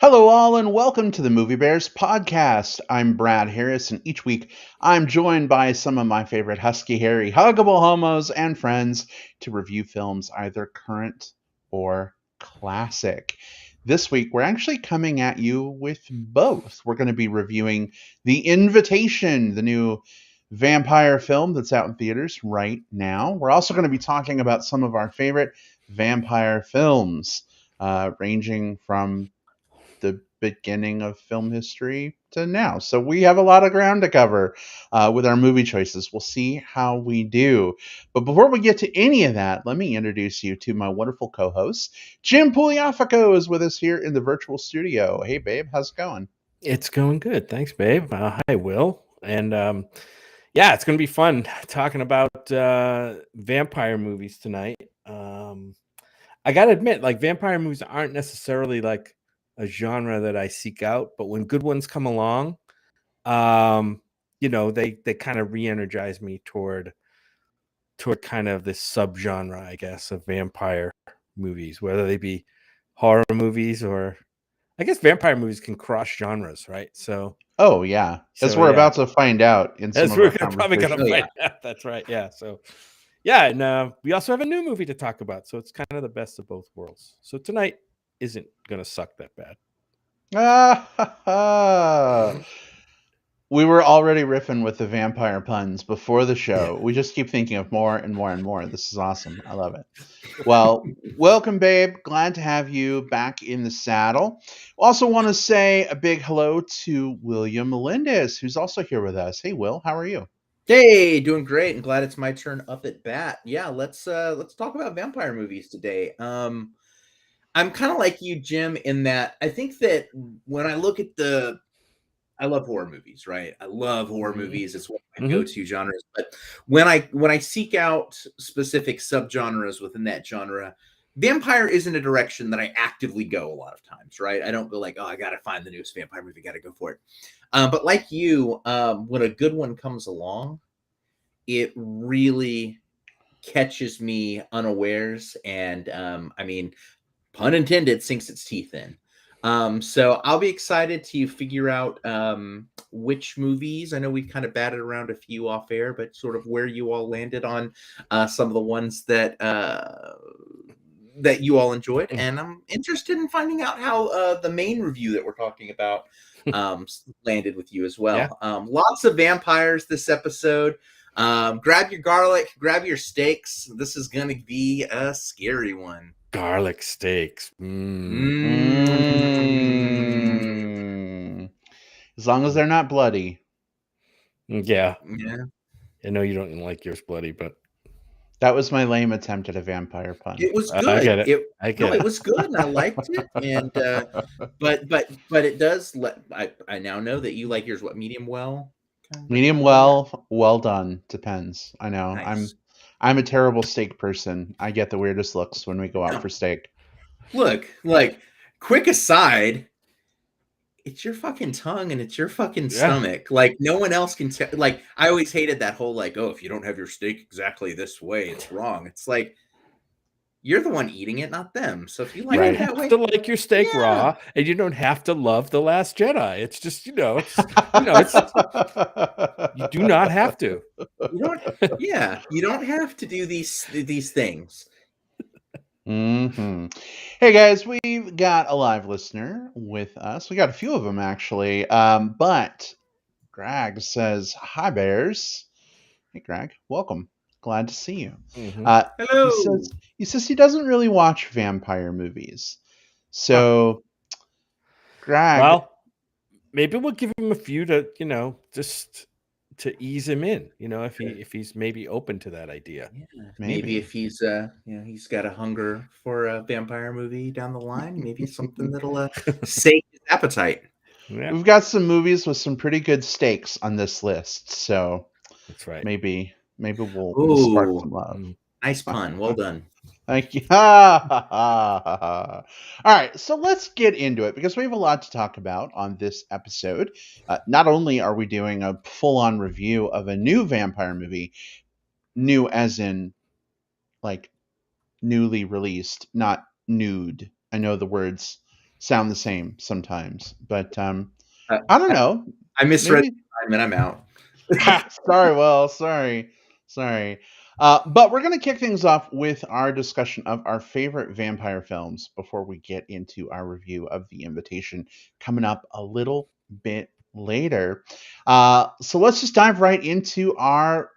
Hello, all, and welcome to the Movie Bears podcast. I'm Brad Harris, and each week I'm joined by some of my favorite husky, hairy, huggable homos and friends to review films either current or classic. This week, we're actually coming at you with both. We're going to be reviewing The Invitation, the new vampire film that's out in theaters right now. We're also going to be talking about some of our favorite vampire films, ranging from the beginning of film history to now. So we have a lot of ground to cover with our movie choices. We'll see how we do. But before we get to any of that, let me introduce you to my wonderful co-host. Jim Pugliafico is with us here in the virtual studio. Hey, babe, how's it going? It's going good. Thanks, babe. Hi, Will. And yeah, it's going to be fun talking about vampire movies tonight. I got to admit, like, vampire movies aren't necessarily like a genre that I seek out, but when good ones come along, they kind of re-energize me toward kind of this subgenre, I guess, of vampire movies, whether they be horror movies or I guess vampire movies can cross genres, right? Oh, yeah. As we're Yeah, about to find out in some as of we're our probably conversations. gonna find out. That's right. Yeah. So yeah, and we also have a new movie to talk about, so it's kind of the best of both worlds. So tonight isn't gonna suck that bad. We were already riffing with the vampire puns before the show. We just keep thinking of more and more and more. This is awesome. I love it. Well, welcome, babe. Glad to have you back in the saddle. Also, want to say a big hello to William Melendez, who's also here with us. Hey, Will, how are you? Hey, doing great, and glad it's my turn up at bat. Yeah, let's talk about vampire movies today. I'm kind of like you, Jim, in that I think that when I look at I love horror movies, right? I love horror movies. It's one of my go-to genres. But when I seek out specific subgenres within that genre, vampire isn't a direction that I actively go a lot of times, right? I don't go like, oh, I got to find the newest vampire movie, got to go for it. But like you, when a good one comes along, it really catches me unawares, and I mean, pun intended, sinks its teeth in. So I'll be excited to figure out which movies. I know we've kind of batted around a few off air, but sort of where you all landed on some of the ones that you all enjoyed, and I'm interested in finding out how the main review that we're talking about landed with you as well. Yeah. Lots of vampires this episode. Grab your garlic, grab your steaks. This is going to be a scary one. Garlic steaks. As long as they're not bloody. Yeah. Yeah. I know you don't like yours bloody, but that was my lame attempt at a vampire pun. It was good. I get it. It was good, and I liked it. And but it does. I now know that you like yours. What, medium well? Medium well done. Depends. I know. Nice. I'm a terrible steak person. I get the weirdest looks when we go out for steak. Look, like, quick aside, it's your fucking tongue and it's your fucking stomach. Like, no one else can tell. Like, I always hated that whole, like, oh, if you don't have your steak exactly this way, it's wrong. It's like, you're the one eating it, not them. So if you like it that way, you don't have to like your steak raw, and you don't have to love The Last Jedi. It's just, you do not have to. You don't have to do these things. Mm-hmm. Hey guys, we've got a live listener with us. We got a few of them actually. But Greg says, "Hi Bears." Hey Greg, welcome. Glad to see you. Hello. He says he doesn't really watch vampire movies. So, Greg, well, maybe we'll give him a few to, just to ease him in. If he's maybe open to that idea. Yeah, maybe if he's he's got a hunger for a vampire movie down the line. Maybe something that'll sate his appetite. Yeah. We've got some movies with some pretty good steaks on this list, so that's right. Maybe we'll spark some love. Nice pun. Well done. Thank you. All right, so let's get into it because we have a lot to talk about on this episode. Not only are we doing a full-on review of a new vampire movie, new as in like newly released, not nude. I know the words sound the same sometimes. But Uh, I don't know. I misread Maybe. the time and I'm out. Sorry, Will. Sorry. But we're going to kick things off with our discussion of our favorite vampire films before we get into our review of The Invitation coming up a little bit later. So let's just dive right into our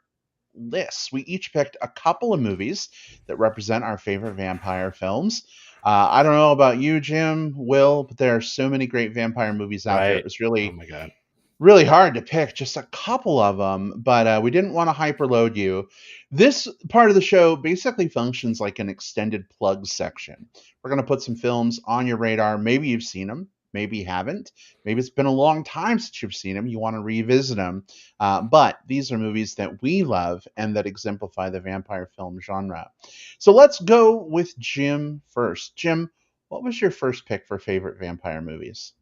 lists. We each picked a couple of movies that represent our favorite vampire films. I don't know about you, Jim, Will, but there are so many great vampire movies out there. It Right. was Oh my God. really hard to pick just a couple of them, but we didn't want to hyperload you. This part of the show basically functions like an extended plug section. We're going to put some films on your radar. Maybe you've seen them, maybe you haven't. Maybe it's been a long time since you've seen them. You want to revisit them. But these are movies that we love and that exemplify the vampire film genre. So let's go with Jim first. Jim, what was your first pick for favorite vampire movies?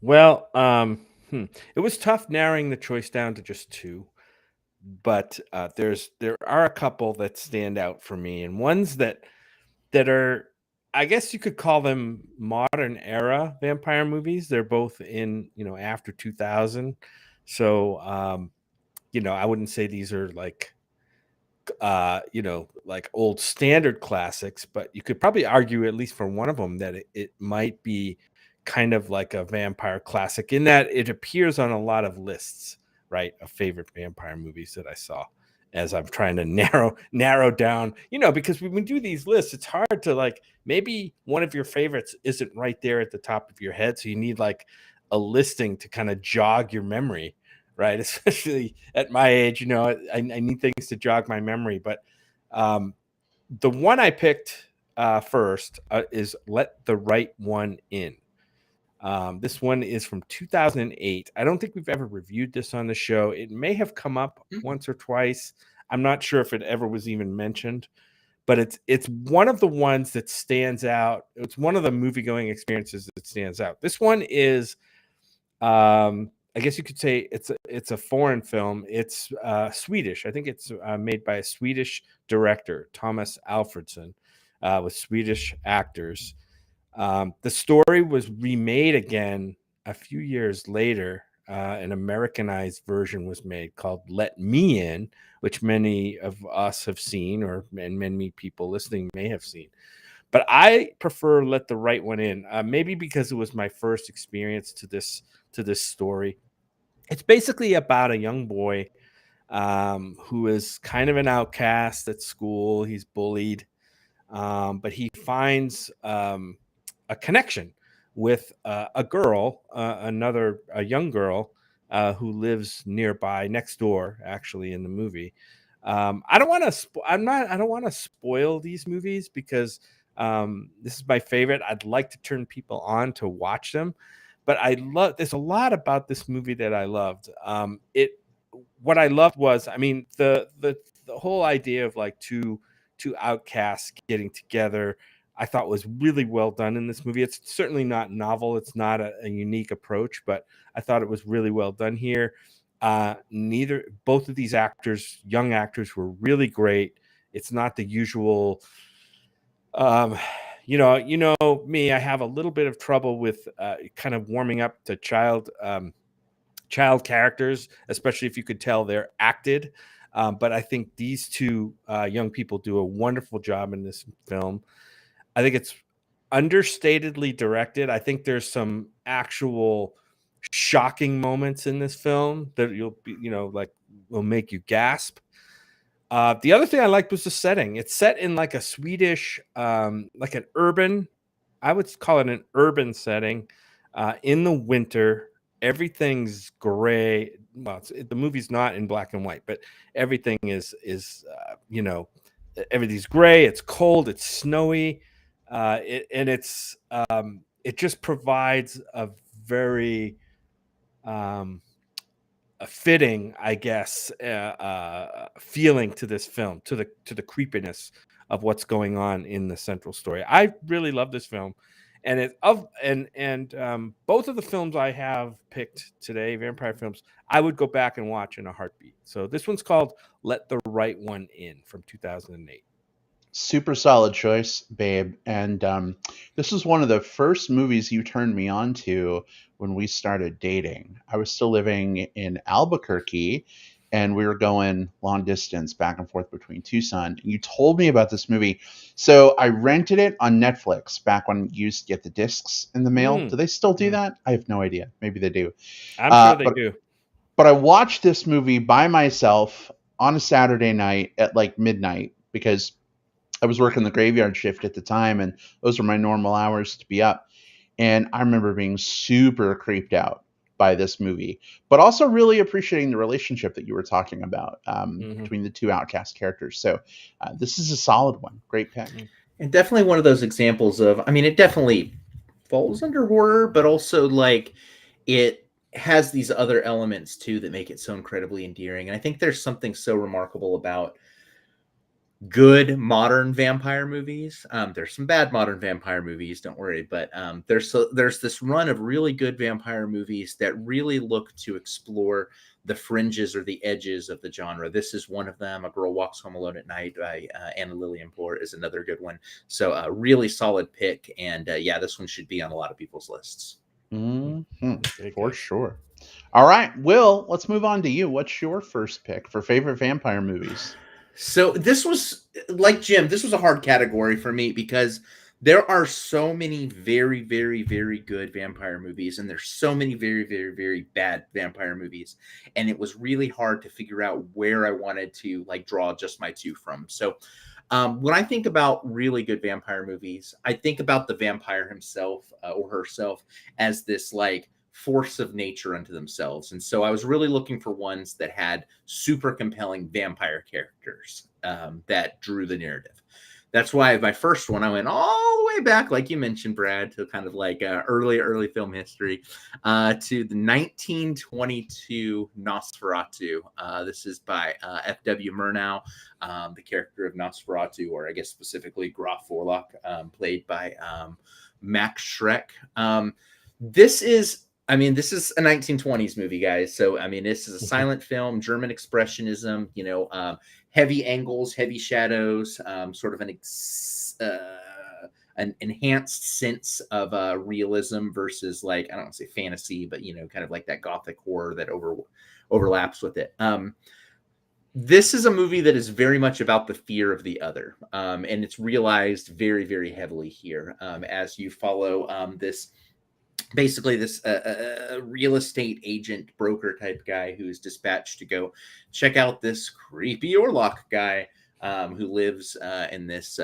Well, it was tough narrowing the choice down to just two, but there are a couple that stand out for me, and ones that are, I guess you could call them modern era vampire movies. They're both in, after 2000. So, I wouldn't say these are like, like old standard classics, but you could probably argue, at least for one of them, that it might be kind of like a vampire classic in that it appears on a lot of lists, right, of favorite vampire movies that I saw, as I'm trying to narrow down, because when we do these lists, it's hard to, like, maybe one of your favorites isn't right there at the top of your head, so you need like a listing to kind of jog your memory, right? Especially at my age, I need things to jog my memory. But the one I picked first is Let the Right One In. This one is from 2008. I don't think we've ever reviewed this on the show. It may have come up once or twice. I'm not sure if it ever was even mentioned, but it's one of the ones that stands out. It's one of the movie-going experiences that stands out. This one is, I guess you could say it's a foreign film. It's Swedish. I think it's made by a Swedish director, Thomas Alfredson, with Swedish actors. The story was remade again a few years later. An Americanized version was made called Let Me In, which many of us have seen, and many people listening may have seen. But I prefer Let the Right One In, maybe because it was my first experience to this story. It's basically about a young boy who is kind of an outcast at school. He's bullied, but he finds a connection with a girl, a young girl who lives nearby, next door, actually, in the movie. I don't want to. I don't want to spoil these movies because this is my favorite. I'd like to turn people on to watch them, but There's a lot about this movie that I loved. What I loved was, I mean, the whole idea of like two outcasts getting together, I thought was really well done in this movie. It's certainly not novel. It's not a unique approach, but I thought it was really well done here. Both of these actors, young actors, were really great. It's not the usual, um, me. I have a little bit of trouble with kind of warming up to child characters, especially if you could tell they're acted. But I think these two young people do a wonderful job in this film. I think it's understatedly directed. I think there's some actual shocking moments in this film that will make you gasp. The other thing I liked was the setting. It's set in like a Swedish, like an urban, I would call it an urban setting, in the winter. Everything's gray. Well, the movie's not in black and white, but everything everything's gray. It's cold. It's snowy. It just provides a very a fitting, I guess, feeling to this film, to the creepiness of what's going on in the central story. I really love this film, and both of the films I have picked today, vampire films, I would go back and watch in a heartbeat. So this one's called Let the Right One In from 2008. Super solid choice, babe. And this was one of the first movies you turned me on to when we started dating. I was still living in Albuquerque, and we were going long distance back and forth between Tucson. And you told me about this movie. So I rented it on Netflix back when you used to get the discs in the mail. Do they still do that? I have no idea. Maybe they do. I'm sure they do. But I watched this movie by myself on a Saturday night at like midnight because I was working the graveyard shift at the time, and those were my normal hours to be up. And I remember being super creeped out by this movie, but also really appreciating the relationship that you were talking about between the two outcast characters. So this is a solid one. Great pick. And definitely one of those examples of, I mean, it definitely falls under horror, but also like it has these other elements too that make it so incredibly endearing. And I think there's something so remarkable about good modern vampire movies. There's some bad modern vampire movies, don't worry, but there's this run of really good vampire movies that really look to explore the fringes or the edges of the genre. This is one of them. A Girl Walks Home Alone at Night by Anna Lillian Bloor is another good one. So a really solid pick, and yeah, this one should be on a lot of people's lists. For sure. All right, Will, let's move on to you. What's your first pick for favorite vampire movies? So this was, like Jim, this was a hard category for me because there are so many very, very, very good vampire movies, and there's so many very, very, very bad vampire movies. And it was really hard to figure out where I wanted to like draw just my two from. So when I think about really good vampire movies, I think about the vampire himself or herself as this like force of nature unto themselves. And so I was really looking for ones that had super compelling vampire characters that drew the narrative. That's why my first one, I went all the way back, like you mentioned, Brad, to kind of like early film history, to the 1922 Nosferatu. This is by F.W. Murnau, the character of Nosferatu, or I guess specifically Graf Orlok, played by Max Schreck. This is a 1920s movie, guys. So, I mean, this is a silent film, German expressionism, heavy angles, heavy shadows, sort of an enhanced sense of realism versus like, I don't want to say fantasy, but, kind of like that gothic horror that overlaps with it. This is a movie that is very much about the fear of the other. And it's realized very, very heavily here as you follow this real estate agent broker type guy who's dispatched to go check out this creepy Orlok guy who lives in this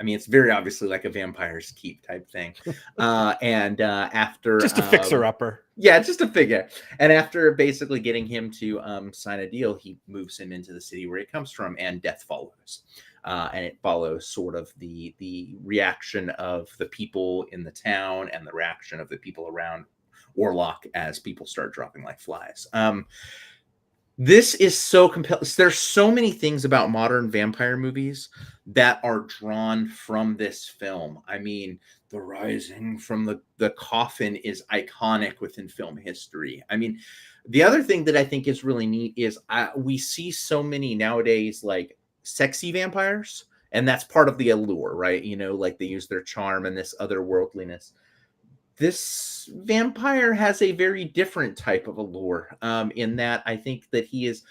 it's very obviously like a Vampire's Keep type thing. After just a fixer upper. Yeah, just a figure. And after basically getting him to sign a deal, he moves him into the city where he comes from, and death follows. And it follows sort of the reaction of the people in the town and the reaction of the people around Orlok as people start dropping like flies. This is so compelling. There's so many things about modern vampire movies that are drawn from this film. I mean, the rising from the coffin is iconic within film history. I mean, the other thing that I think is really neat is we see so many nowadays, like sexy vampires, and that's part of the allure, right? Like they use their charm and this otherworldliness. This vampire has a very different type of allure in that I think that he is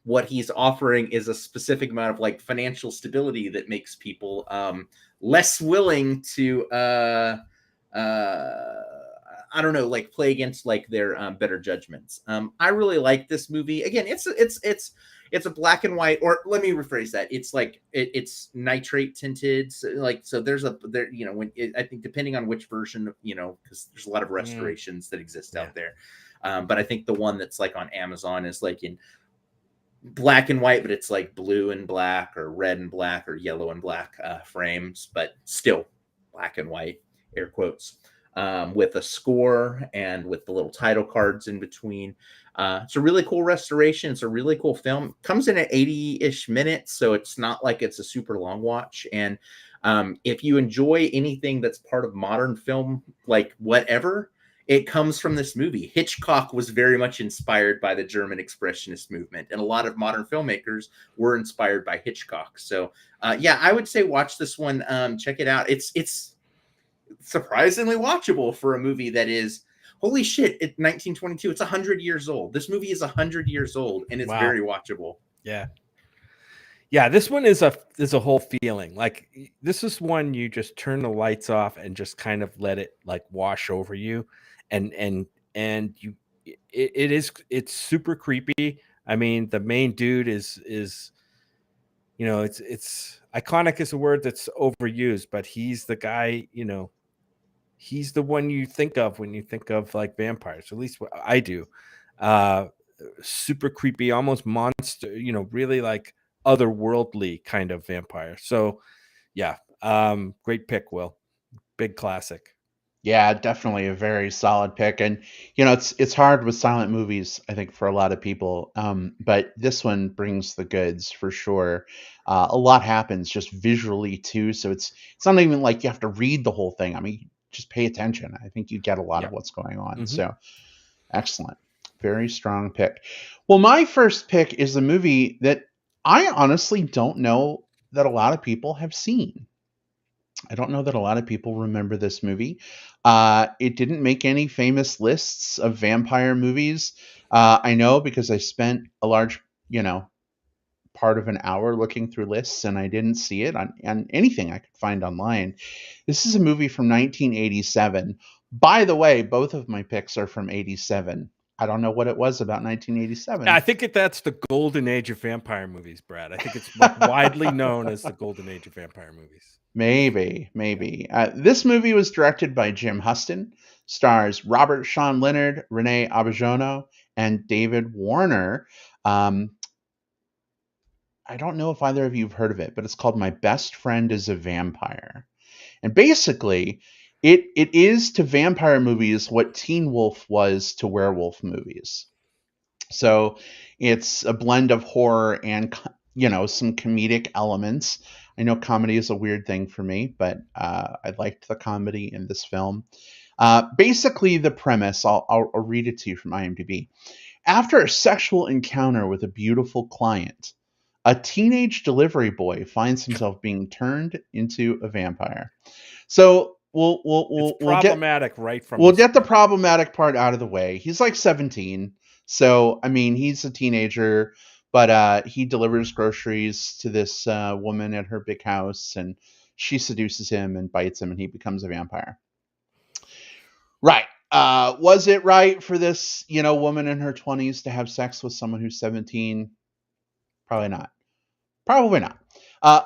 what he's offering is a specific amount of like financial stability that makes people less willing to I don't know, like play against like their better judgments. I really like this movie. Again, it's a black and white, or let me rephrase that. It's like it's nitrate tinted. So there's I think depending on which version, because there's a lot of restorations that exist out there. But I think the one that's like on Amazon is like in black and white, but it's like blue and black or red and black or yellow and black frames, but still black and white, air quotes. With a score and with the little title cards in between. It's a really cool restoration. It's a really cool film. Comes in at 80-ish minutes, so it's not like it's a super long watch. And if you enjoy anything that's part of modern film, like whatever, it comes from this movie. Hitchcock was very much inspired by the German Expressionist movement, and a lot of modern filmmakers were inspired by Hitchcock. So, yeah, I would say watch this one. Check it out. It's surprisingly watchable for a movie that is, holy shit, it's 1922. It's 100 years old. This movie is 100 years old, and it's very watchable. Yeah. Yeah, this one is a whole feeling. Like, this is one you just turn the lights off and just kind of let it like wash over you, and you it's super creepy. I mean, the main dude is it's iconic is a word that's overused, but he's the guy, he's the one you think of when you think of like vampires. At least what I do. Super creepy, almost monster, really like otherworldly kind of vampire. So yeah, great pick, Will. Big classic. Yeah, definitely a very solid pick. And it's hard with silent movies, I think, for a lot of people. But this one brings the goods for sure. A lot happens just visually too, so it's not even like you have to read the whole thing. I mean, just pay attention. I think you get a lot of what's going on. Mhm. So excellent. Very strong pick. Well, my first pick is a movie that I honestly don't know that a lot of people have seen. I don't know that a lot of people remember this movie. It didn't make any famous lists of vampire movies. I know because I spent a large, part of an hour looking through lists and I didn't see it on anything I could find online. This is a movie from 1987. By the way, both of my picks are from 87. I don't know what it was about 1987. I think that's the golden age of vampire movies, Brad. I think it's like widely known as the golden age of vampire movies. Maybe. This movie was directed by Jim Huston, stars Robert Sean Leonard, Renee Auberjonois, and David Warner. I don't know if either of you have heard of it, but it's called My Best Friend is a Vampire. And basically, it is to vampire movies what Teen Wolf was to werewolf movies. So it's a blend of horror and some comedic elements. I know comedy is a weird thing for me, but I liked the comedy in this film. Basically, the premise, I'll read it to you from IMDb. After a sexual encounter with a beautiful client, a teenage delivery boy finds himself being turned into a vampire. So we'll problematic right from we'll get the problematic part out of the way. He's like 17, so I mean he's a teenager, but he delivers groceries to this woman at her big house, and she seduces him and bites him, and he becomes a vampire. Right. Was it right for this woman in her 20s to have sex with someone who's 17? Probably not.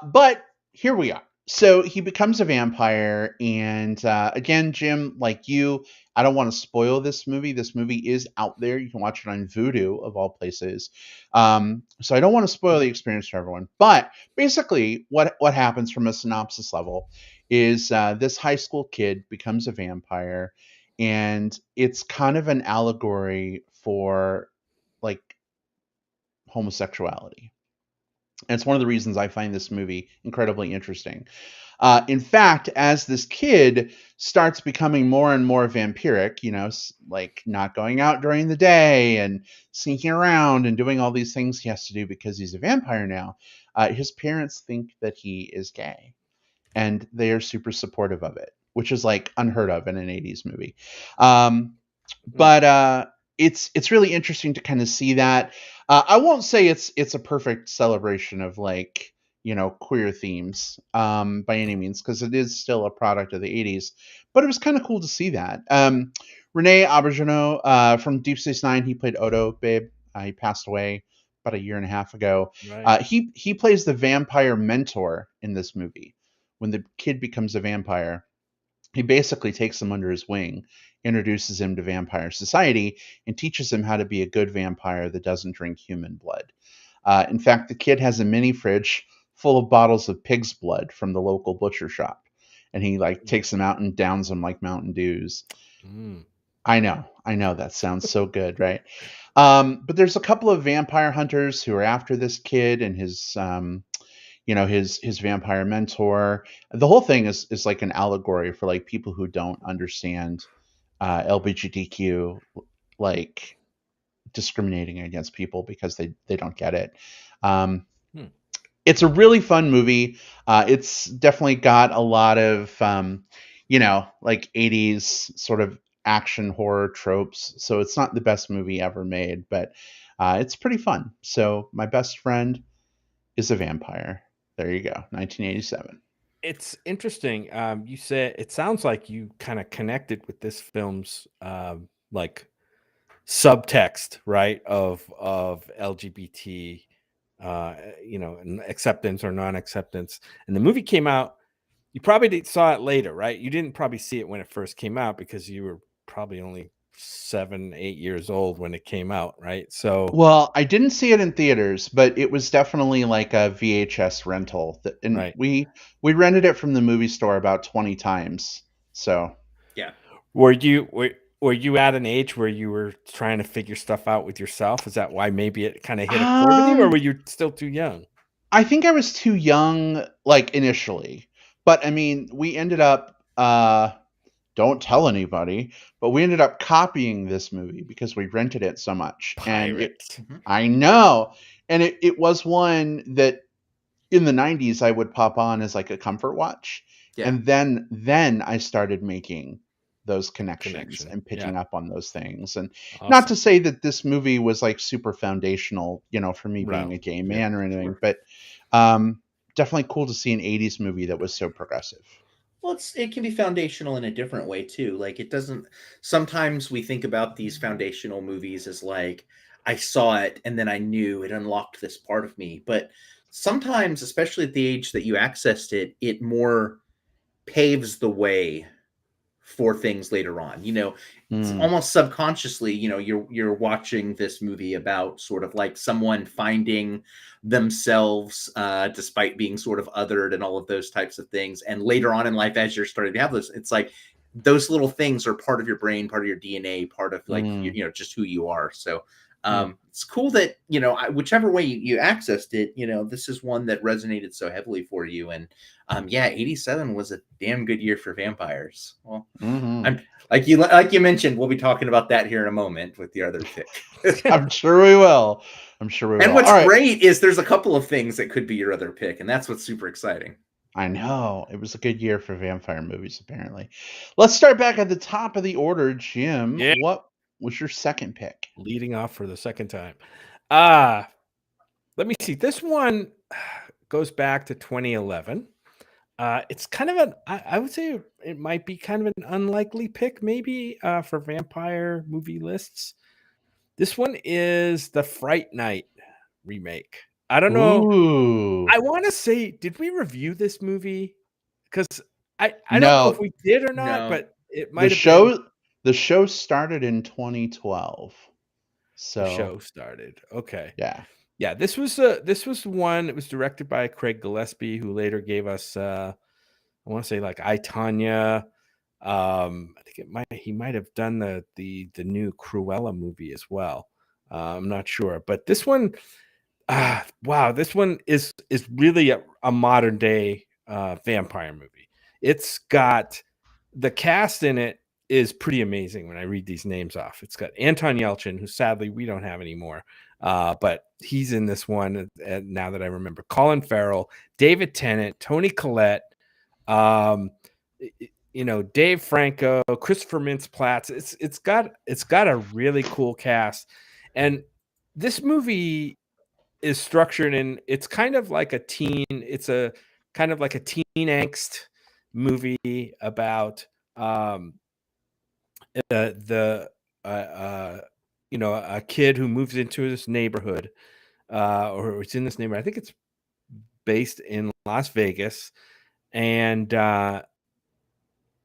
But here we are. So he becomes a vampire, and again, Jim, like you, I don't want to spoil this movie. This movie is out there. You can watch it on Vudu, of all places. So I don't want to spoil the experience for everyone. But basically, what happens from a synopsis level is this high school kid becomes a vampire, and it's kind of an allegory for like homosexuality. And it's one of the reasons I find this movie incredibly interesting. In fact, as this kid starts becoming more and more vampiric, like not going out during the day and sneaking around and doing all these things he has to do because he's a vampire now, his parents think that he is gay. And they are super supportive of it, which is like unheard of in an 80s movie. But it's really interesting to kind of see that. I won't say it's a perfect celebration of like queer themes by any means, because it is still a product of the 80s. But it was kind of cool to see that. Renee Auberjonois from Deep Space Nine, he played Odo, babe. He passed away about a year and a half ago. Right. He plays the vampire mentor in this movie. When the kid becomes a vampire, he basically takes him under his wing, introduces him to vampire society, and teaches him how to be a good vampire that doesn't drink human blood. In fact, the kid has a mini fridge full of bottles of pig's blood from the local butcher shop, and he takes them out and downs them like Mountain Dews. I know that sounds so good, right? But there's a couple of vampire hunters who are after this kid and his his vampire mentor. The whole thing is like an allegory for like people who don't understand LGBTQ, like discriminating against people because they don't get it. It's a really fun movie. It's definitely got a lot of like 80s sort of action horror tropes. So it's not the best movie ever made, but it's pretty fun. So My Best Friend is a Vampire. There you go, 1987. It's interesting. You said it sounds like you kind of connected with this film's like subtext, right? Of LGBT, and acceptance or non-acceptance. And the movie came out. You probably saw it later, right? You didn't probably see it when it first came out because you were probably only 7, 8 years old when it came out, right? So, Well, I didn't see it in theaters, but it was definitely like a VHS rental, and right. we rented it from the movie store about 20 times. So Yeah. Were you at an age where you were trying to figure stuff out with yourself? Is that why maybe it kind of hit a chord with you, or um, were you still too young? I think I was too young, like initially, but I mean, we ended up don't tell anybody, but we ended up copying this movie because we rented it so much, and Pirates. I know, and it was one that in the 90s I would pop on as like a comfort watch. Yeah. And then I started making those connections Connection. and picking Yeah. up on those things. And not Awesome. to say that this movie was like super foundational, for me being No. a gay Yeah. man or anything, Sure. but definitely cool to see an 80s movie that was so progressive. Well, it can be foundational in a different way too. Like it doesn't. Sometimes we think about these foundational movies as like I saw it and then I knew it unlocked this part of me. But sometimes, especially at the age that you accessed it, it more paves the way for things later on. It's Mm, almost subconsciously, you're watching this movie about sort of like someone finding themselves despite being sort of othered and all of those types of things. And later on in life, as you're starting to have this, it's like those little things are part of your brain, part of your DNA, part of like mm. just who you are. So Hmm. it's cool that whichever way you accessed it, this is one that resonated so heavily for you. And yeah, 87 was a damn good year for vampires. Well, Hmm. I'm like you mentioned, we'll be talking about that here in a moment with the other pick. I'm sure we will. I'm sure we And will. what's All right. great is there's a couple of things that could be your other pick, and that's what's super exciting. I know. It was a good year for vampire movies, apparently. Let's start back at the top of the order. Jim, Yeah. what was your second pick? Leading off for the second time. Let me see. This one goes back to 2011. It's kind of I would say it might be kind of an unlikely pick, maybe, for vampire movie lists. This one is the Fright Night remake. I don't know. Ooh. I want to say, did we review this movie? Because I don't know if No, we did or not, No. but it the might have been show started in 2012. the So, show started. Okay. yeah. Yeah, this was one. It was directed by Craig Gillespie, who later gave us I want to say like I, Tonya. I think he might have done the new Cruella movie as well. I'm not sure, but this one, wow, this one is really a modern day vampire movie. It's got the cast in it is pretty amazing when I read these names off. It's got Anton Yelchin, who sadly we don't have anymore, but he's in this one now that I remember. Colin Farrell, David Tennant, Toni Collette, um, Dave Franco, Christopher Mintz-Plasse. It's got a really cool cast, and this movie is structured in. It's kind of like a teen. It's a kind of like a teen angst movie about the a kid who moves into this neighborhood, or it's in this neighborhood. I think it's based in Las Vegas, and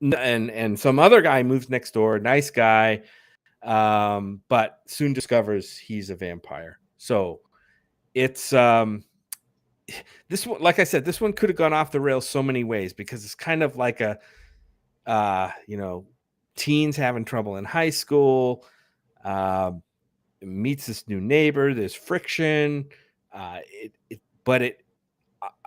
and some other guy moves next door, nice guy, but soon discovers he's a vampire. So it's this one, like I said, this one could have gone off the rails so many ways because it's kind of like a teens having trouble in high school, meets this new neighbor, there's friction, but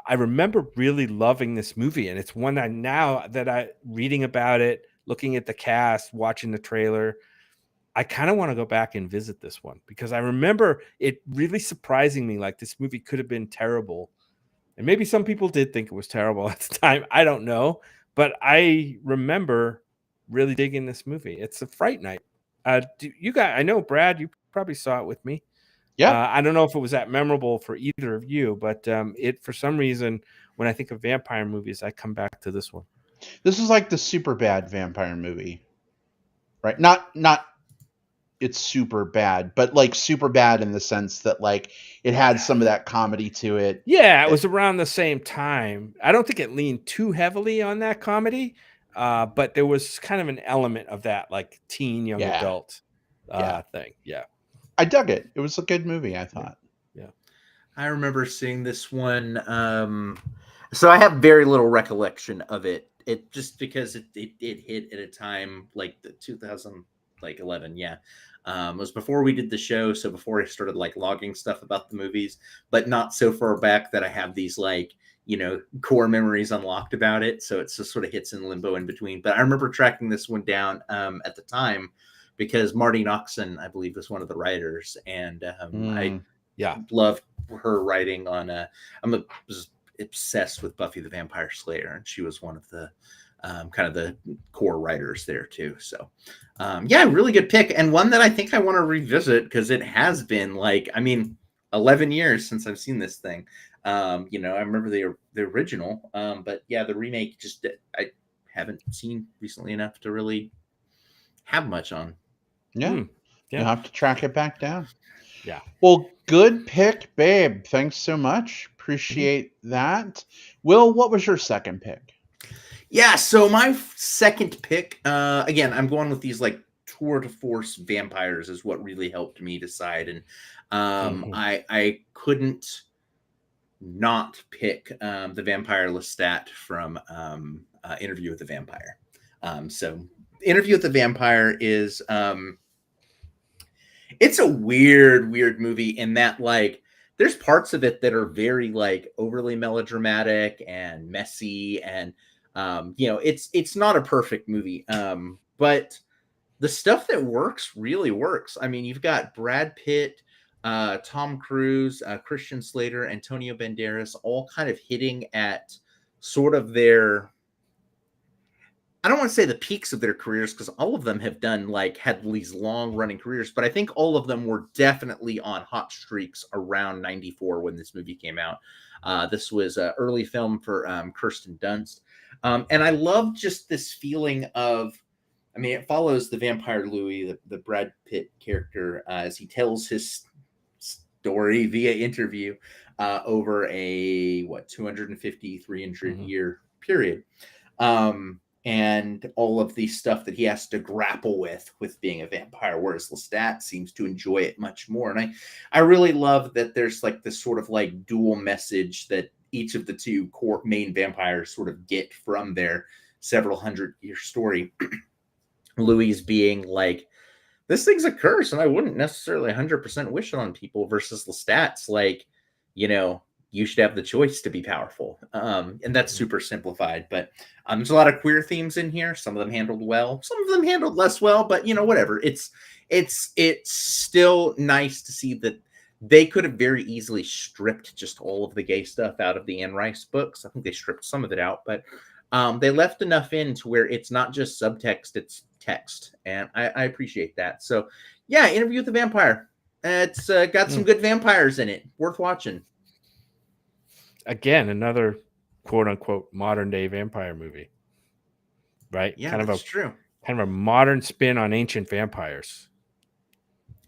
I remember really loving this movie, and it's one I now that I reading about it, looking at the cast, watching the trailer, I kind of want to go back and visit this one because I remember it really surprising me. Like this movie could have been terrible. And maybe some people did think it was terrible at the time. I don't know. But I remember really digging this movie. It's a Fright Night. I know, Brad, you probably saw it with me. Yeah. I don't know if it was that memorable for either of you, but it, for some reason, when I think of vampire movies, I come back to this one. This is like the super bad vampire movie, right? Not it's super bad, but like super bad in the sense that like it had some of that comedy to it. Yeah, it was around the same time. I don't think it leaned too heavily on that comedy, but there was kind of an element of that, like teen, young Yeah. adult Yeah. thing. Yeah. I dug it. It was a good movie, I thought. Yeah. I remember seeing this one. So I have very little recollection of it. It just because it hit at a time like the 2011. Yeah. It was before we did the show. So before I started like logging stuff about the movies, but not so far back that I have these like, core memories unlocked about it. So it just sort of hits in limbo in between. But I remember tracking this one down at the time because Marty Noxon, I believe, was one of the writers. And I loved her writing on was obsessed with Buffy the Vampire Slayer, and she was one of the kind of the core writers there too. So really good pick, and one that I think I want to revisit because it has been 11 years since I've seen this thing. I remember the original, but yeah, the remake just I haven't seen recently enough to really have much on. Yeah. You'll have to track it back down. Yeah. Well, good pick, babe. Thanks so much. Appreciate that. Will, what was your second pick? Yeah, so my second pick, again, I'm going with these like tour de force vampires is what really helped me decide. And I couldn't not pick the vampire Lestat from Interview with the Vampire. So Interview with the Vampire is it's a weird movie in that like there's parts of it that are very like overly melodramatic and messy and it's not a perfect movie, but the stuff that works really works. I mean, you've got Brad Pitt, Tom Cruise, Christian Slater, Antonio Banderas, all kind of hitting at sort of their, I don't want to say the peaks of their careers because all of them have had these long running careers, but I think all of them were definitely on hot streaks around 94 when this movie came out. This was an early film for Kirsten Dunst. And I love just this feeling of, I mean, it follows the vampire Louis, the Brad Pitt character, as he tells his story via interview over a 250, 300 year period. And all of the stuff that he has to grapple with being a vampire, whereas Lestat seems to enjoy it much more. And I really love that there's like this sort of like dual message that each of the two core main vampires sort of get from their several hundred-year story. Louis being like, this thing's a curse, and I wouldn't necessarily 100% wish it on people, versus Lestat's like, you should have the choice to be powerful. And that's super simplified, but there's a lot of queer themes in here. Some of them handled well, some of them handled less well, but whatever. It's still nice to see that they could have very easily stripped just all of the gay stuff out of the Anne Rice books. I think they stripped some of it out, but they left enough in to where it's not just subtext, it's text. And I appreciate that. So yeah, Interview with the Vampire. It's got some good vampires in it. Worth watching. Again, another quote unquote modern day vampire movie, right? Yeah, that's true. Kind of a modern spin on ancient vampires.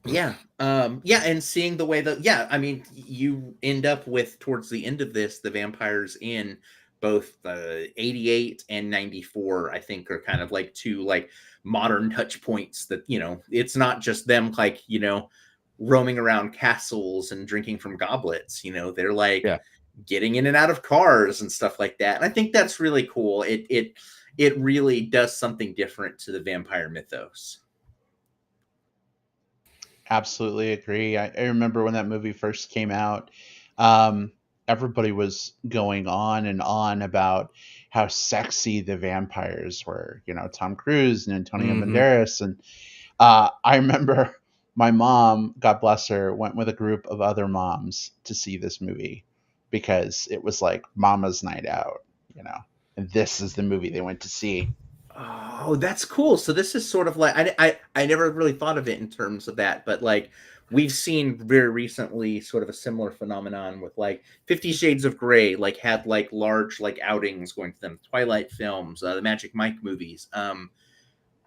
Yeah. And seeing the way that, I mean, you end up with towards the end of this, the vampires in both 88 and 94, I think are kind of like two like modern touch points that, it's not just them like, roaming around castles and drinking from goblets, they're like, getting in and out of cars and stuff like that. And I think that's really cool. It really does something different to the vampire mythos. Absolutely agree. I remember when that movie first came out, everybody was going on and on about how sexy the vampires were. You know, Tom Cruise and Antonio Mhm. Banderas. And I remember my mom, God bless her, went with a group of other moms to see this movie because it was like Mama's night out, you know. And this is the movie they went to see. Oh, that's cool. So this is sort of like I never really thought of it in terms of that, but like we've seen very recently sort of a similar phenomenon with like 50 Shades of Grey, like had like large like outings going to them, Twilight films, the Magic Mike movies.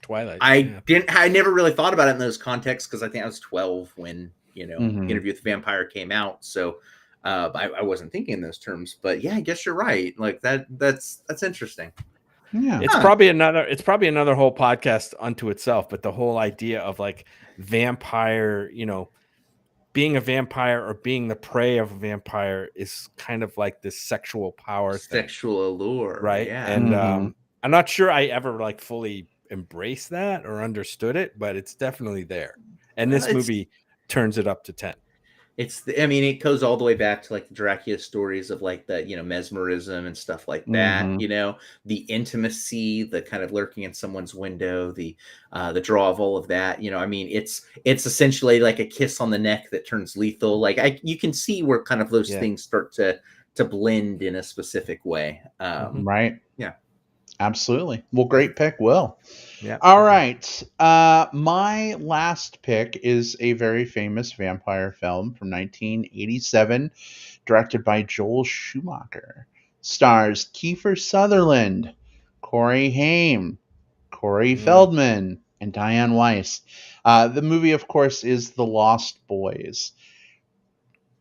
Twilight. I Yeah. I never really thought about it in those contexts because I think I was 12 when, Mm-hmm. Interview with the Vampire came out. So I wasn't thinking in those terms, but yeah, I guess you're right. Like that's interesting. Yeah. It's probably another whole podcast unto itself, but the whole idea of like vampire, being a vampire or being the prey of a vampire is kind of like this sexual power thing, Sexual allure, right? yeah. And Mm-hmm. I'm not sure I ever like fully embraced that or understood it, but it's definitely there. And Well, this movie turns it up to 10. I mean, it goes all the way back to like the Dracula stories of like the, mesmerism and stuff like that, Mm-hmm. the intimacy, the kind of lurking in someone's window, the draw of all of that, I mean, it's essentially like a kiss on the neck that turns lethal. Like you can see where kind of those Yeah. things start to blend in a specific way. Right. Yeah. Absolutely. Well, great pick, Will. Yeah. All right. My last pick is a very famous vampire film from 1987, directed by Joel Schumacher. Stars Kiefer Sutherland, Corey Haim, Corey Feldman, and Diane Weiss. The movie, of course, is The Lost Boys.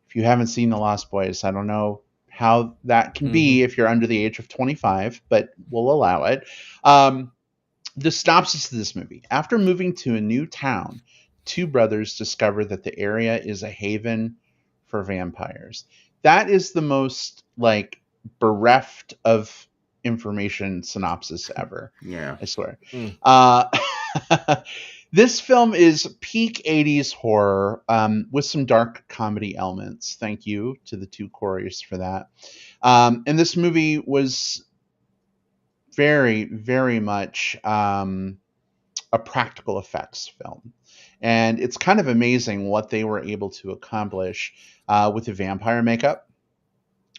If you haven't seen The Lost Boys, I don't know how that can be if you're under the age of 25, but we'll allow it. The synopsis of this movie: after moving to a new town, two brothers discover that the area is a haven for vampires. That is the most like bereft of information synopsis ever. Yeah. I swear. Mm. This film is peak 80s horror with some dark comedy elements. Thank you to the two Coreys for that. And this movie was very, very much a practical effects film. And it's kind of amazing what they were able to accomplish with the vampire makeup,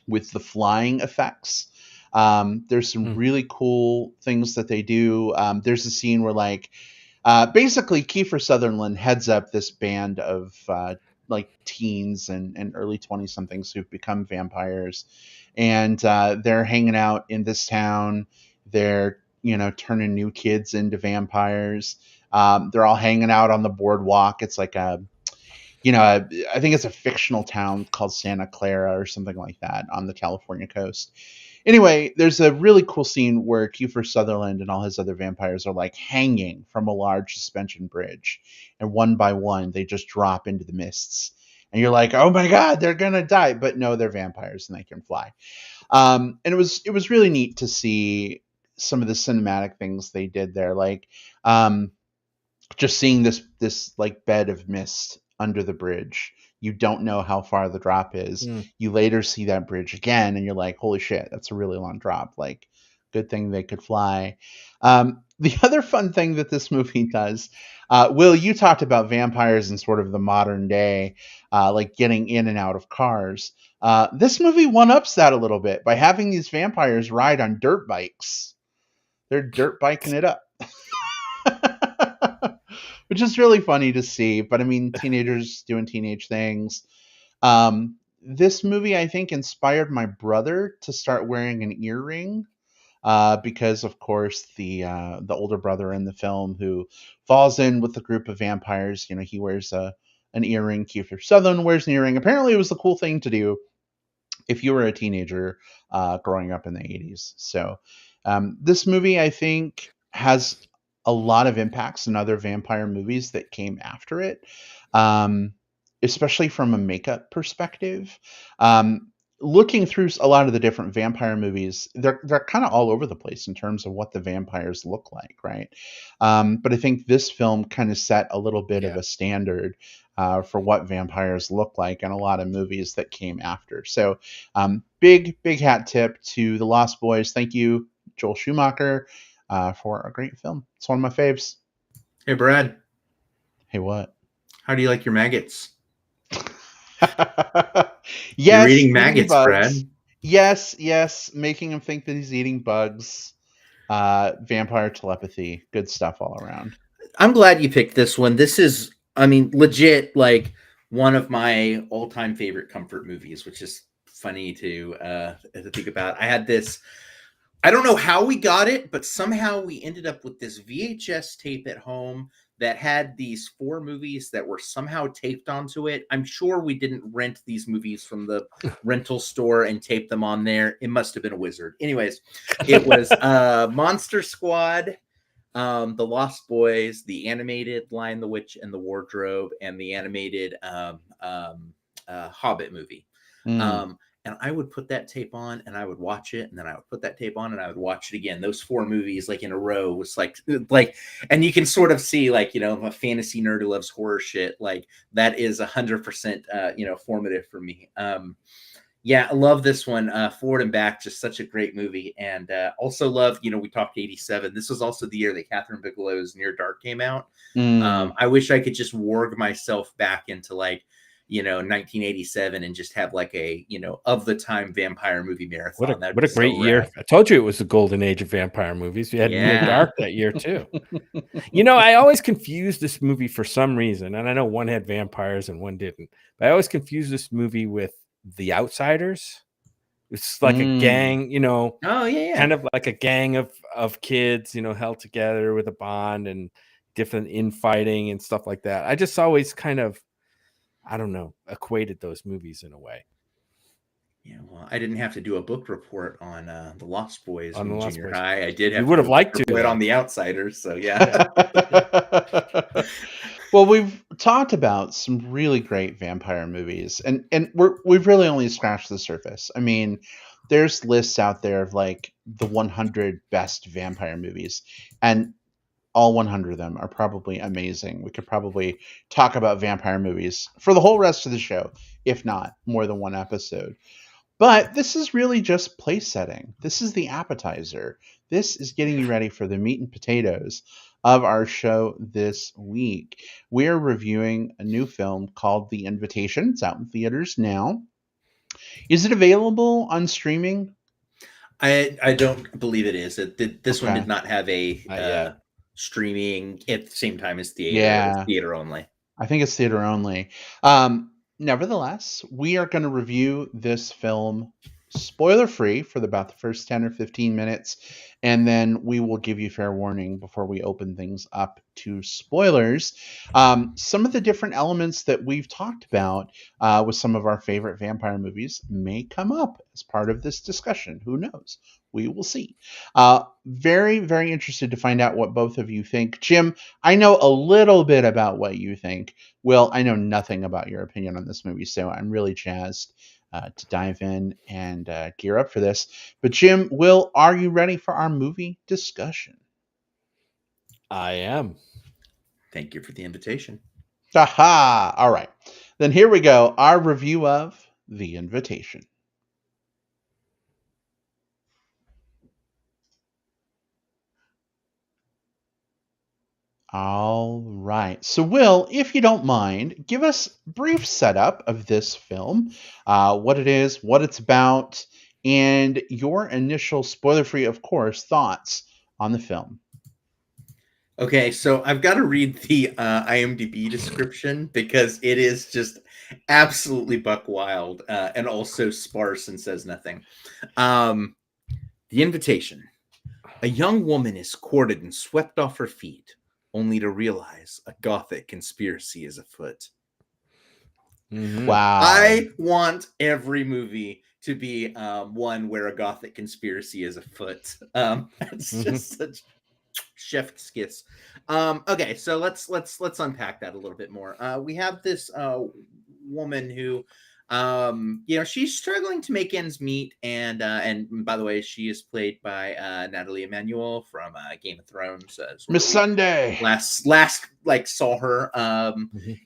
with the flying effects. There's some really cool things that they do. There's a scene where, like, basically Kiefer Sutherland heads up this band of like teens and early 20 somethings who've become vampires. And they're hanging out in this town. They're, turning new kids into vampires. They're all hanging out on the boardwalk. It's like I think it's a fictional town called Santa Clara or something like that on the California coast. Anyway, there's a really cool scene where Kiefer Sutherland and all his other vampires are like hanging from a large suspension bridge, and one by one they just drop into the mists. And you're like, oh my god, they're gonna die, but no, they're vampires and they can fly. And it was really neat to see some of the cinematic things they did there, like just seeing this like bed of mist under the bridge. You don't know how far the drop is. You later see that bridge again and you're like, holy shit, that's a really long drop. Like, good thing they could fly. The other fun thing that this movie does, Will, you talked about vampires in sort of the modern day, like getting in and out of cars. This movie one-ups that a little bit by having these vampires ride on dirt bikes. They're dirt biking it up. Which is really funny to see. But I mean, teenagers doing teenage things. This movie, I think, inspired my brother to start wearing an earring. Because of course the older brother in the film who falls in with the group of vampires, he wears an earring. Kiefer Sutherland wears an earring. Apparently, it was the cool thing to do if you were a teenager growing up in the 80s. So this movie, I think, has a lot of impacts in other vampire movies that came after it, especially from a makeup perspective. Looking through a lot of the different vampire movies, they're kind of all over the place in terms of what the vampires look like, right? But I think this film kind of set a little bit of a standard for what vampires look like in a lot of movies that came after. So big hat tip to The Lost Boys. Thank you Joel Schumacher for a great film. It's one of my faves. Hey, Brad. Hey, what? How do you like your maggots? Yes, You're eating eating maggots, bugs. Brad. Yes, making him think that he's eating bugs. Vampire telepathy. Good stuff all around. I'm glad you picked this one. This is, I mean, legit, like one of my all-time favorite comfort movies, which is funny to think about. I had this. I don't know how we got it, but somehow we ended up with this VHS tape at home that had these 4 movies that were somehow taped onto it. I'm sure we didn't rent these movies from the rental store and tape them on there. It must have been a wizard. Anyways, it was Monster Squad, The Lost Boys, the animated Lion, the Witch, and the Wardrobe, and the animated Hobbit movie. And I would put that tape on and I would watch it, and then I would put that tape on and I would watch it again. Those 4 movies, like in a row, was like, and you can sort of see, like, you know, a fantasy nerd who loves horror shit, like that is 100%, you know, formative for me. Yeah, I love this one. Forward and Back, just such a great movie. And also love, you know, we talked 87. This was also the year that Catherine Bigelow's Near Dark came out. I wish I could just warg myself back into, like, you know, 1987 and just have like a, you know, of the time vampire movie marathon. What a great year. I told you it was the golden age of vampire movies. We had Near Dark that year too. You know, I always confused this movie for some reason. And I know one had vampires and one didn't. But I always confused this movie with The Outsiders. It's like a gang, you know, kind of like a gang of kids, you know, held together with a bond and different infighting and stuff like that. I just always kind of, I don't know, equated those movies in a way. Yeah, well, I didn't have to do a book report on The Lost Boys On in The Lost junior Boys. high. I did have You would to have do a liked book to, report though. on The Outsiders. So yeah. Well, we've talked about some really great vampire movies, and we've really only scratched the surface. I mean, there's lists out there of like the 100 best vampire movies, and all 100 of them are probably amazing. We could probably talk about vampire movies for the whole rest of the show, if not more than one episode. But this is really just place setting. This is the appetizer. This is getting you ready for the meat and potatoes of our show this week. We're reviewing a new film called The Invitation. It's out in theaters now. Is it available on streaming? I don't believe it is. This one Okay. did not have a streaming at the same time as theater. Yeah. It was theater only. I think it's theater only. Nevertheless, we are going to review this film spoiler free for about the first 10 or 15 minutes, and then we will give you fair warning before we open things up to spoilers. Some of the different elements that we've talked about with some of our favorite vampire movies may come up as part of this discussion. Who knows? We will see. Very, very interested to find out what both of you think. Jim, I know a little bit about what you think. Will, I know nothing about your opinion on this movie, so I'm really jazzed to dive in and gear up for this. But Jim, Will, are you ready for our movie discussion? I am. Thank you for the invitation. Aha! All right. Then here we go. Our review of The Invitation. All right. So, Will, if you don't mind, give us a brief setup of this film, what it is, what it's about, and your initial spoiler-free, of course, thoughts on the film. Okay, so I've got to read the IMDb description because it is just absolutely buck wild and also sparse and says nothing. The Invitation. A young woman is courted and swept off her feet, only to realize a gothic conspiracy is afoot. Mm-hmm. Wow. I want every movie to be one where a gothic conspiracy is afoot. It's just such chef's kiss. Okay, so let's unpack that a little bit more. We have this woman who you know, she's struggling to make ends meet, and by the way, she is played by Nathalie Emmanuel from Game of Thrones. Miss Sunday. Last like saw her,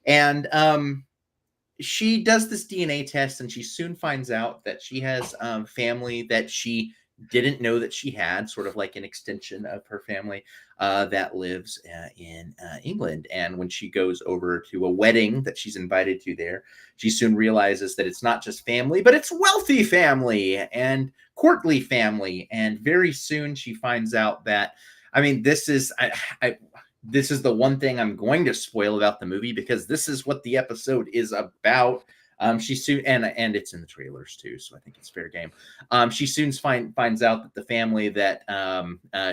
and she does this DNA test, and she soon finds out that she has family that she didn't know that she had, sort of like an extension of her family that lives in England. And when she goes over to a wedding that she's invited to there, she soon realizes that it's not just family, but it's wealthy family and courtly family. And very soon she finds out that, I mean, this is this is the one thing I'm going to spoil about the movie, because this is what the episode is about. She soon, and it's in the trailers too, so I think it's fair game. She soon finds out that the family that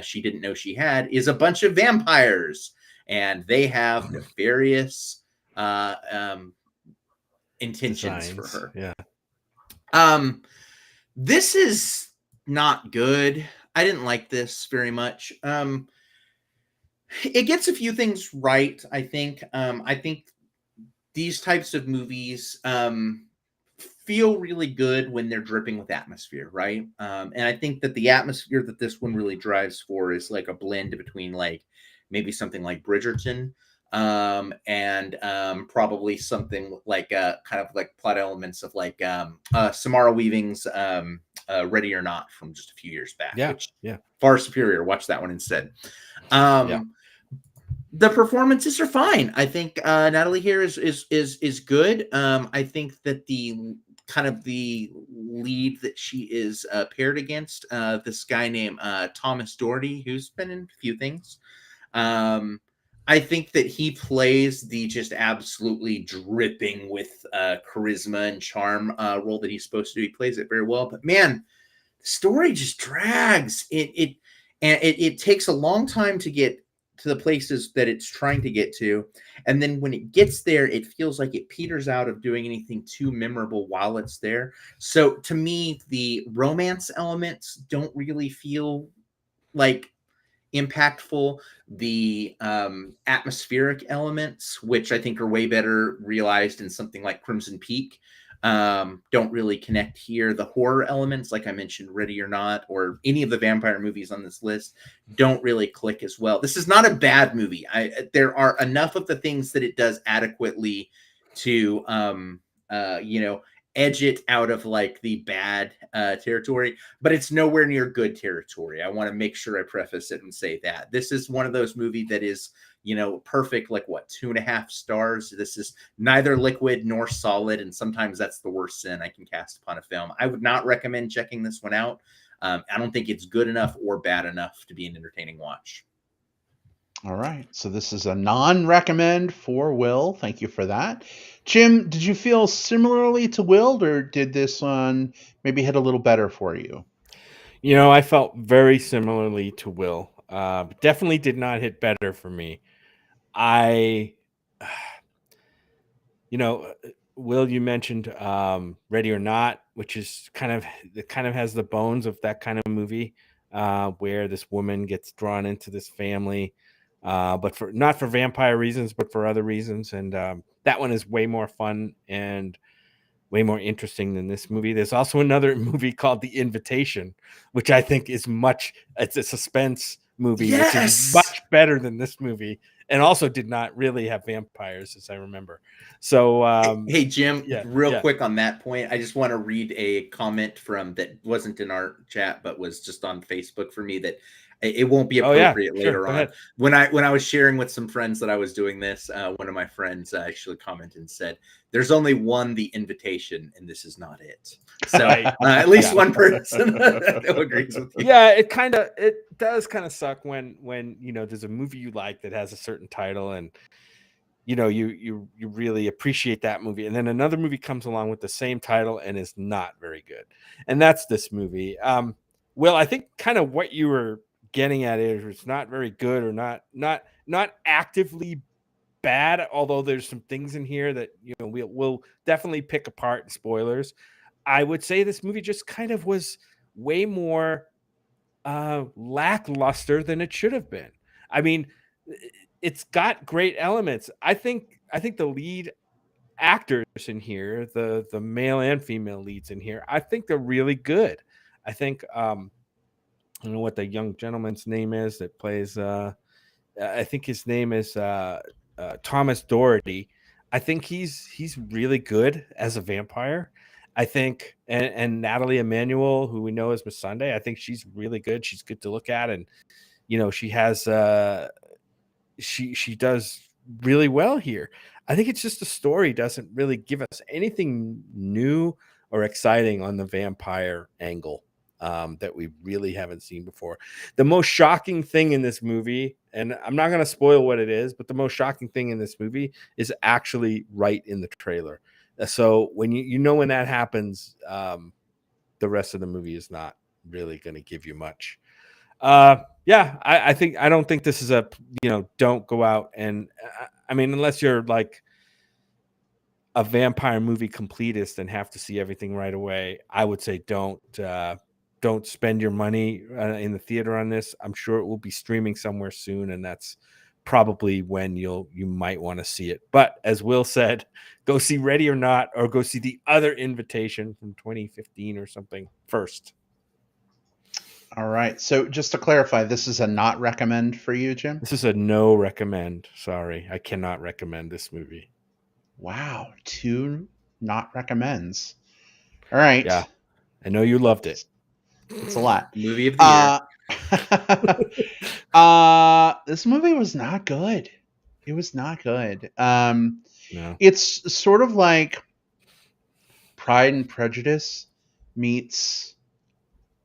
she didn't know she had is a bunch of vampires, and they have nefarious intentions for her. Yeah. This is not good. I didn't like this very much. It gets a few things right, I think. I think these types of movies feel really good when they're dripping with atmosphere, right? And I think that the atmosphere that this one really drives for is like a blend between like maybe something like Bridgerton and probably something like kind of like plot elements of like Samara Weaving's Ready or Not from just a few years back, which far superior. Watch that one instead. The performances are fine. I think Nathalie here is good. I think that the kind of the lead that she is paired against, this guy named Thomas Doherty, who's been in a few things. I think that he plays the just absolutely dripping with charisma and charm role that he's supposed to do. He plays it very well. But man, the story just drags. It takes a long time to get to the places that it's trying to get to, and then when it gets there, it feels like it peters out of doing anything too memorable while it's there. So to me, the romance elements don't really feel like impactful. The atmospheric elements, which I think are way better realized in something like Crimson Peak, don't really connect here. The horror elements, like I mentioned, Ready or Not, or any of the vampire movies on this list, don't really click as well. This is not a bad movie. There are enough of the things that it does adequately to edge it out of like the bad territory, but it's nowhere near good territory. I want to make sure I preface it and say that this is one of those movies that is, perfect, like what, 2.5 stars. This is neither liquid nor solid, and sometimes that's the worst sin I can cast upon a film. I would not recommend checking this one out. I don't think it's good enough or bad enough to be an entertaining watch. All right, so this is a non-recommend for Will. Thank you for that. Jim, did you feel similarly to Will, or did this one maybe hit a little better for you? I felt very similarly to Will. Definitely did not hit better for me. Will, you mentioned Ready or Not, which is kind of has the bones of that kind of movie, where this woman gets drawn into this family, but not for vampire reasons, but for other reasons. And that one is way more fun and way more interesting than this movie. There's also another movie called The Invitation, which I think is it's a suspense movie, which is much better than this movie, and also did not really have vampires, as I remember. So, hey Jim, quick on that point, I just want to read a comment that wasn't in our chat, but was just on Facebook for me, that it won't be appropriate later on. When I was sharing with some friends that I was doing this, one of my friends actually commented and said, "There's only one The Invitation, and this is not it." So at least one person agrees with you. Yeah, it does kind of suck when there's a movie you like that has a certain title, and you really appreciate that movie, and then another movie comes along with the same title and is not very good, and that's this movie. Well, I think kind of what you were getting at is it's not very good, or not actively bad, although there's some things in here that we'll definitely pick apart in spoilers. I would say this movie just kind of was way more lackluster than it should have been. I mean, it's got great elements. I think the lead actors in here, the male and female leads in here, I think they're really good. I think I don't know what the young gentleman's name is that plays I think his name is Thomas Doherty. I think he's really good as a vampire. I think, and Nathalie Emmanuel, who we know as Miss Sunday, I think she's really good. She's good to look at, and she has she does really well here. I think it's just the story doesn't really give us anything new or exciting on the vampire angle that we really haven't seen before. The most shocking thing in this movie, and I'm not going to spoil what it is, but the most shocking thing in this movie is actually right in the trailer. So when when that happens, the rest of the movie is not really going to give you much. Yeah, I don't think this is a don't go out and I mean, unless you're like a vampire movie completist and have to see everything right away, I would say don't spend your money in the theater on this. I'm sure it will be streaming somewhere soon, and that's probably when you might want to see it. But as Will said, go see Ready or Not, or go see the other Invitation from 2015 or something first. All right. So just to clarify, this is a not recommend for you, Jim? This is a no recommend. Sorry, I cannot recommend this movie. Wow, 2 not recommends. All right. Yeah, I know you loved it. It's a lot. Movie of the year. This movie was not good. It was not good. No. It's sort of like Pride and Prejudice meets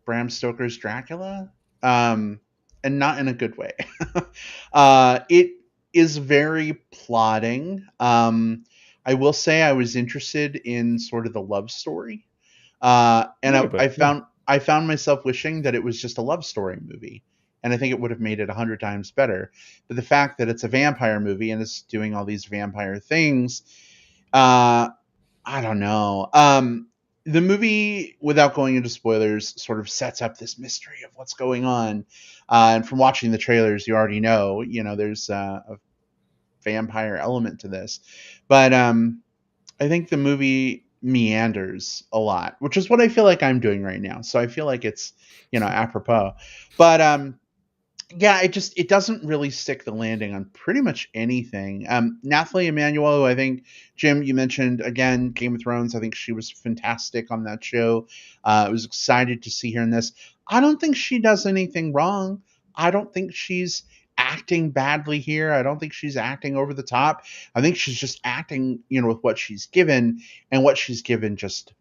Bram Stoker's Dracula, and not in a good way. It is very plotting. I will say I was interested in sort of the love story, and I found myself wishing that it was just a love story movie, and I think it would have made it 100 times better. But the fact that it's a vampire movie and it's doing all these vampire things, I don't know. The movie, without going into spoilers, sort of sets up this mystery of what's going on. And from watching the trailers, you already know, there's a vampire element to this. But I think the movie meanders a lot, which is what I feel like I'm doing right now. So I feel like it's, apropos. But yeah, it doesn't really stick the landing on pretty much anything. Nathalie Emmanuel, who I think, Jim, you mentioned, again, Game of Thrones. I think she was fantastic on that show. I was excited to see her in this. I don't think she does anything wrong. I don't think she's acting badly here. I don't think she's acting over the top. I think she's just acting, with what she's given, and what she's given just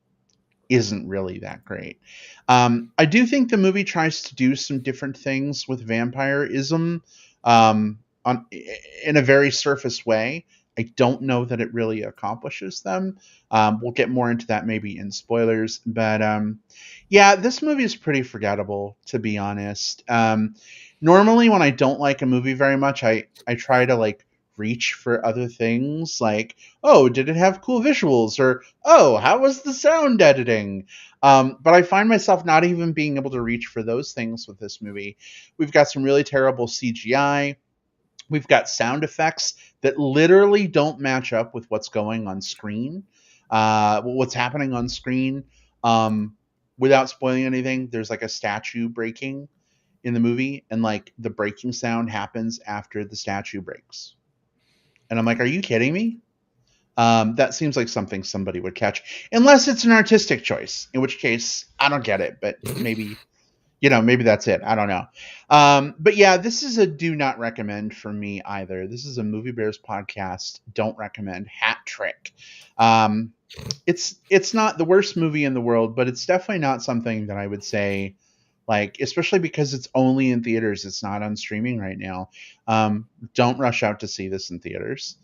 isn't really that great. I do think the movie tries to do some different things with vampirism in a very surface way. I don't know that it really accomplishes them. We'll get more into that maybe in spoilers. But yeah, this movie is pretty forgettable, to be honest. Normally, when I don't like a movie very much, I try to reach for other things like, oh, did it have cool visuals? Or, oh, how was the sound editing? But I find myself not even being able to reach for those things with this movie. We've got some really terrible CGI. We've got sound effects that literally don't match up with what's going on screen. What's happening on screen. Without spoiling anything, there's a statue breaking in the movie, and the breaking sound happens after the statue breaks. And I'm like, are you kidding me? That seems like something somebody would catch, unless it's an artistic choice, in which case I don't get it, but maybe, maybe that's it. I don't know. But yeah, this is a do not recommend for me either. This is a Movie Bears podcast. Don't recommend. Hat trick. It's not the worst movie in the world, but it's definitely not something that I would say, especially because it's only in theaters. It's not on streaming right now. Don't rush out to see this in theaters.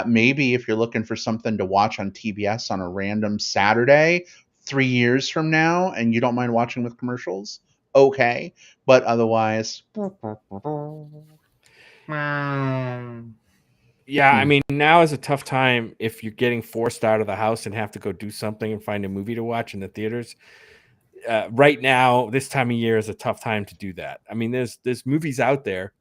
Maybe if you're looking for something to watch on TBS on a random Saturday 3 years from now and you don't mind watching with commercials, okay. But otherwise... Yeah, I mean, now is a tough time if you're getting forced out of the house and have to go do something and find a movie to watch in the theaters. Right now, this time of year is a tough time to do that. I mean, there's movies out there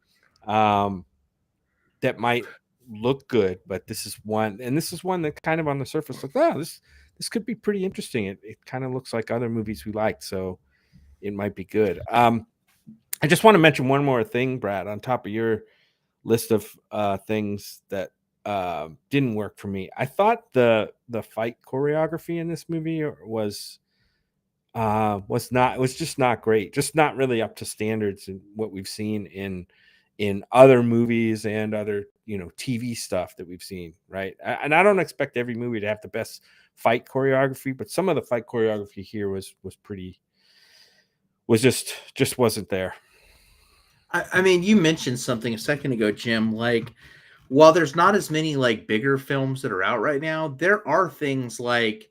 that might look good, but this is one that kind of on the surface looks, this could be pretty interesting. It kind of looks like other movies we liked, so it might be good. I just want to mention one more thing, Brad, on top of your list of things that didn't work for me. I thought the fight choreography in this movie was just not great, just not really up to standards in what we've seen in other movies and other TV stuff that we've seen, right? And I don't expect every movie to have the best fight choreography, but some of the fight choreography here was just wasn't there. I mean, you mentioned something a second ago, Jim. Like, while there's not as many like bigger films that are out right now, there are things like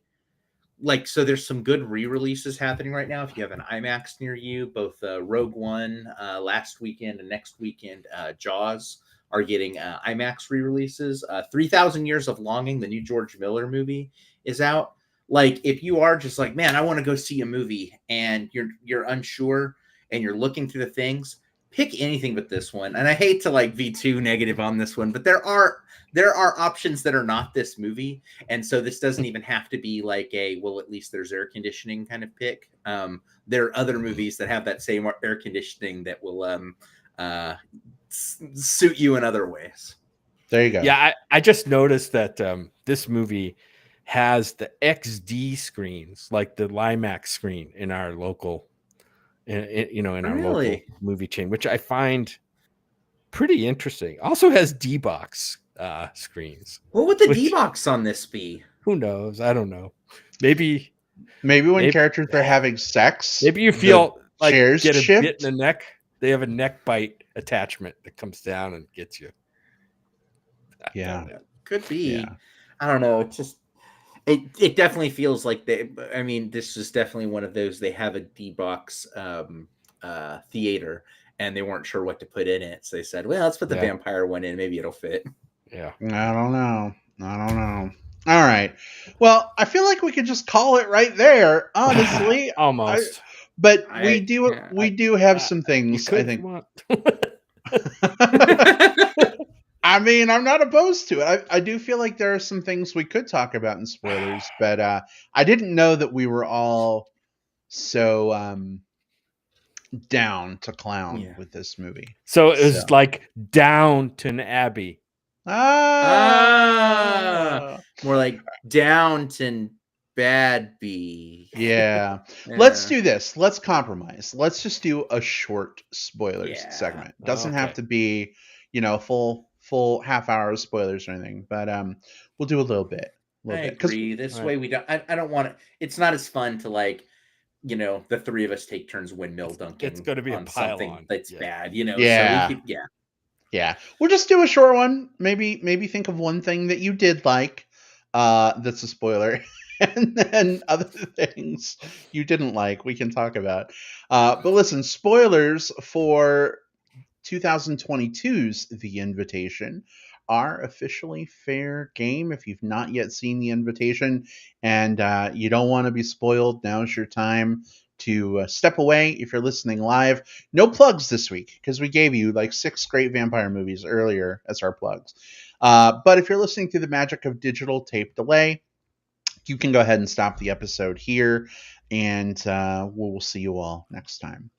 so there's some good re-releases happening right now. If you have an IMAX near you, both Rogue One last weekend and next weekend, Jaws are getting IMAX re-releases. 3,000 Years of Longing, the new George Miller movie, is out. Like, if you are just like, man, I want to go see a movie, and you're unsure and you're looking through the things, pick anything but this one. And I hate to like be too negative on this one, but there are options that are not this movie. And so this doesn't even have to be like well, at least there's air conditioning kind of pick. There are other movies that have that same air conditioning that will suit you in other ways. There you go. Yeah, I just noticed that this movie has the XD screens, like the Limax screen in our local, in our local movie chain, which I find pretty interesting. Also has D-Box screens. What would the D-Box on this be? Who knows? I don't know. Maybe when characters are having sex, maybe you feel like get a shift. bit in the neck. They have a neck bite attachment that comes down and gets you. Yeah, could be. Yeah. I don't know. It's just it definitely feels like I mean, this is definitely one of those. They have a D-Box theater, and they weren't sure what to put in it, so they said, "Well, let's put the vampire one in. Maybe it'll fit." Yeah. I don't know. All right. Well, I feel like we could just call it right there, honestly. Almost. We do have some things, I think. I mean, I'm not opposed to it. I do feel like there are some things we could talk about in spoilers, but I didn't know that we were all so down to clown with this movie. So it was like Downton Abbey. More like Downton Badby. Yeah. Let's do this. Let's compromise. Let's just do a short spoilers segment. Doesn't have to be, full half hour of spoilers or anything, but we'll do a little bit. I agree. This way we don't. I don't want it. It's not as fun to like, the three of us take turns windmill dunking. It's going to be on a pile something on. that's bad. Yeah. So we could, Yeah, we'll just do a short one. Maybe think of one thing that you did like, that's a spoiler, and then other things you didn't like we can talk about. But listen, spoilers for 2022's The Invitation are officially fair game. If you've not yet seen The Invitation and you don't want to be spoiled, now's your time to step away. If you're listening live, no plugs this week because we gave you like 6 great vampire movies earlier as our plugs. But if you're listening through the magic of digital tape delay, you can go ahead and stop the episode here, and we'll see you all next time.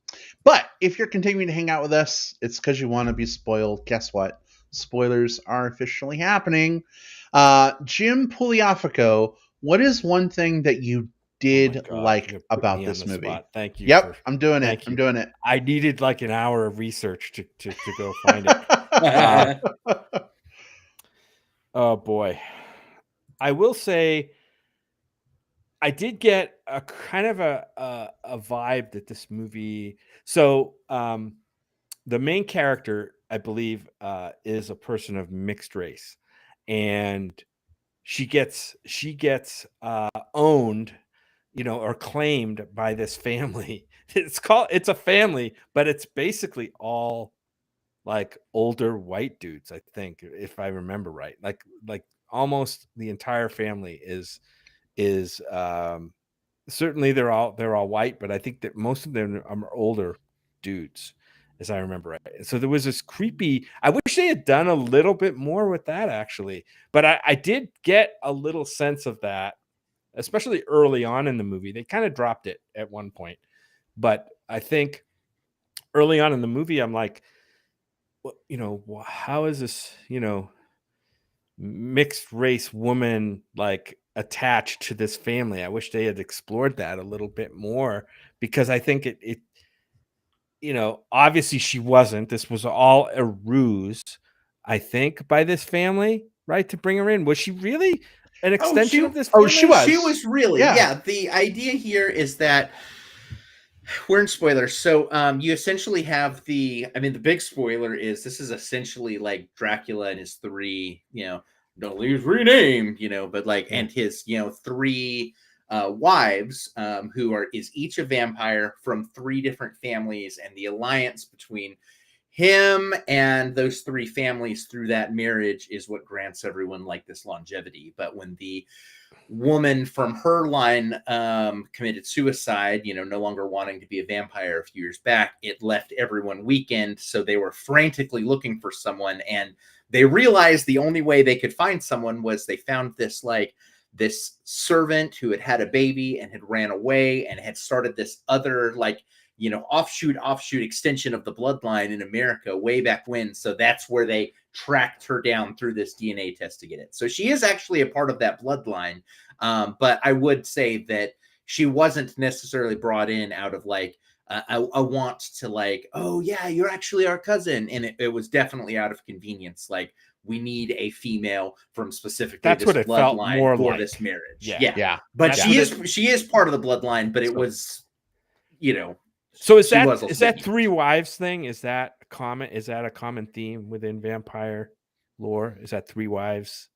But if you're continuing to hang out with us, it's because you want to be spoiled. Guess what? Spoilers are officially happening. Jim Pugliafico, what is one thing that you did like about this movie? Spot. Thank you. Yep, I'm doing it. I'm doing it. I needed like an hour of research to go find it. Oh boy. I will say I did get a kind of a vibe that this movie. So the main character, I believe, is a person of mixed race, and she gets owned, or claimed by this family. It's a family, but it's basically all like older white dudes, I think, if I remember right. Like almost the entire family is certainly they're all white, but I think that most of them are older dudes, as I remember right. So there was this creepy. I wish they had done a little bit more with that actually, but I did get a little sense of that, especially early on in the movie. They kind of dropped it at one point, but I think early on in the movie, I'm like, how is this? mixed race woman like attached to this family. I wish they had explored that a little bit more, because I think it obviously she wasn't. This was all a ruse, I think, by this family, right? To bring her in. Was she really an Oh, extension of this Oh, she family? she was. was really, Yeah. yeah. The idea here is that we're in spoilers. So you essentially have the big spoiler is this is essentially like Dracula and his three, don't leave renamed, but like, Yeah. and his, three wives, is each a vampire from three different families, and the alliance between him and those three families through that marriage is what grants everyone like this longevity. But when the woman from her line committed suicide, no longer wanting to be a vampire a few years back, it left everyone weakened. So they were frantically looking for someone, and they realized the only way they could find someone was they found this servant who had a baby and had ran away and had started this other offshoot extension of the bloodline in America way back when. So that's where they tracked her down through this DNA test to get it. So she is actually a part of that bloodline. But I would say that she wasn't necessarily brought in out of like a want to like, oh yeah, you're actually our cousin. And it was definitely out of convenience. Like, we need a female from specifically That's this what it felt bloodline more for like. this marriage. Yeah. But That's she is part of the bloodline, but it was, So is she was that three wives thing? Is that common? Is that a common theme within vampire lore? Is that three wives?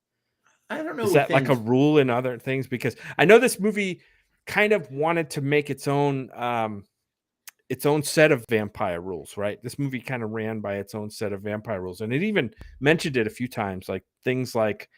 I don't know. Is that like a rule in other things? Because I know this movie kind of wanted to make its own set of vampire rules, right? This movie kind of ran by its own set of vampire rules, and it even mentioned it a few times, like things like,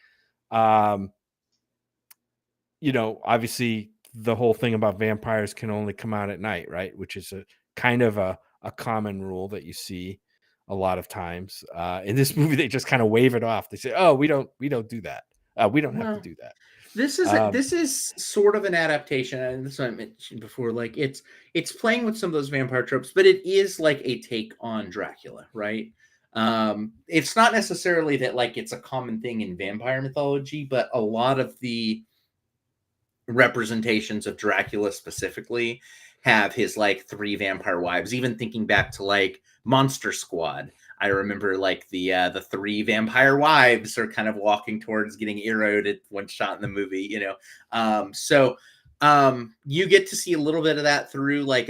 obviously the whole thing about vampires can only come out at night, right? Which is a kind of a common rule that you see a lot of times. In this movie, they just kind of wave it off. They say, "Oh, we don't do that. We don't have to do that." This is sort of an adaptation, and this I mentioned before. Like, it's playing with some of those vampire tropes, but it is like a take on Dracula, right? It's not necessarily that like it's a common thing in vampire mythology, but a lot of the representations of Dracula specifically have his like three vampire wives. Even thinking back to like Monster Squad, I remember like the three vampire wives are kind of walking towards getting arrowed at one shot in the movie, So you get to see a little bit of that through, like,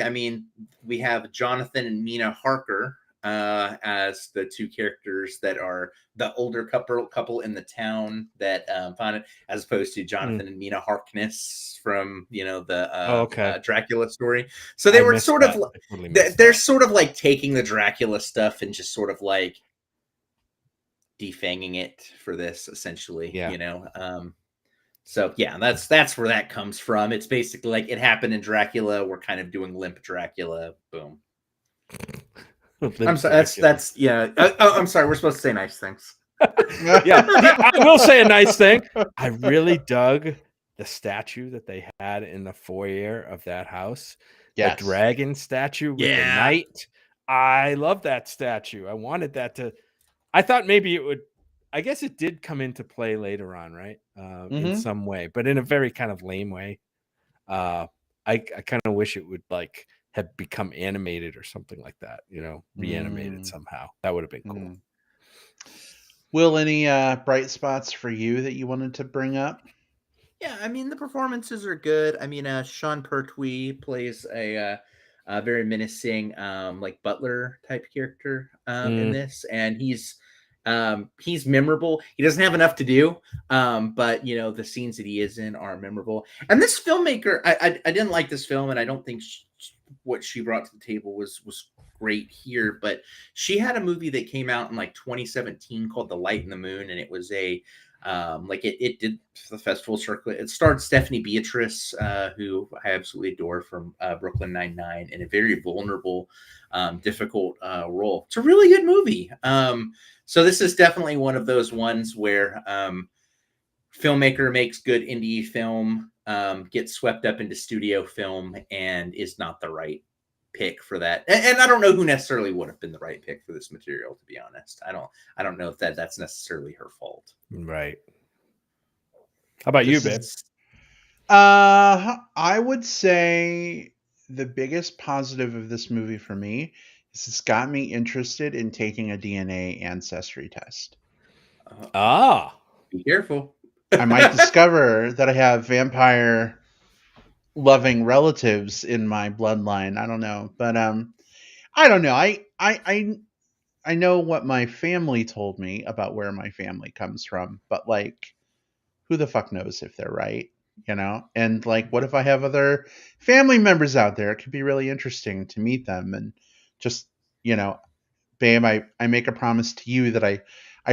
we have Jonathan and Mina Harker as the two characters that are the older couple in the town that found it, as opposed to Jonathan and Mina Harkness from the Dracula story. So they were sort of they're sort of like taking the Dracula stuff and just sort of like defanging it for this, essentially. So yeah, that's where that comes from. It's basically like it happened in Dracula. We're kind of doing limp Dracula. Boom. I'm sorry. That's yeah. I'm sorry. We're supposed to say nice things. yeah, I will say a nice thing. I really dug the statue that they had in the foyer of that house. Yes. The dragon statue with the knight. I love that statue. I wanted that to. I thought maybe it would. I guess it did come into play later on, right? In some way, but in a very kind of lame way. I kind of wish it would like have become animated or something like that, reanimated somehow. That would have been cool. Will, any bright spots for you that you wanted to bring up? Yeah, the performances are good. Sean Pertwee plays a very menacing, like butler type character in this, and he's memorable. He doesn't have enough to do, but the scenes that he is in are memorable. And this filmmaker, I didn't like this film, and I don't think what she brought to the table was great here. But she had a movie that came out in like 2017 called The Light and the Moon, and it was a it did the festival circuit. It starred Stephanie Beatrice, who I absolutely adore, from Brooklyn Nine-Nine, in a very vulnerable, difficult role. It's a really good movie. So this is definitely one of those ones where filmmaker makes good indie film, gets swept up into studio film, and is not the right pick for that. And I don't know who necessarily would have been the right pick for this material, to be honest. I don't know if that's necessarily her fault. Right. How about you, babe? I would say the biggest positive of this movie for me is it's got me interested in taking a DNA ancestry test. Be careful. I might discover that I have vampire loving relatives in my bloodline. I don't know, but I don't know. I know what my family told me about where my family comes from, but like, who the fuck knows if they're right, you know? And like, what if I have other family members out there? It could be really interesting to meet them and just, you know, babe, I make a promise to you that I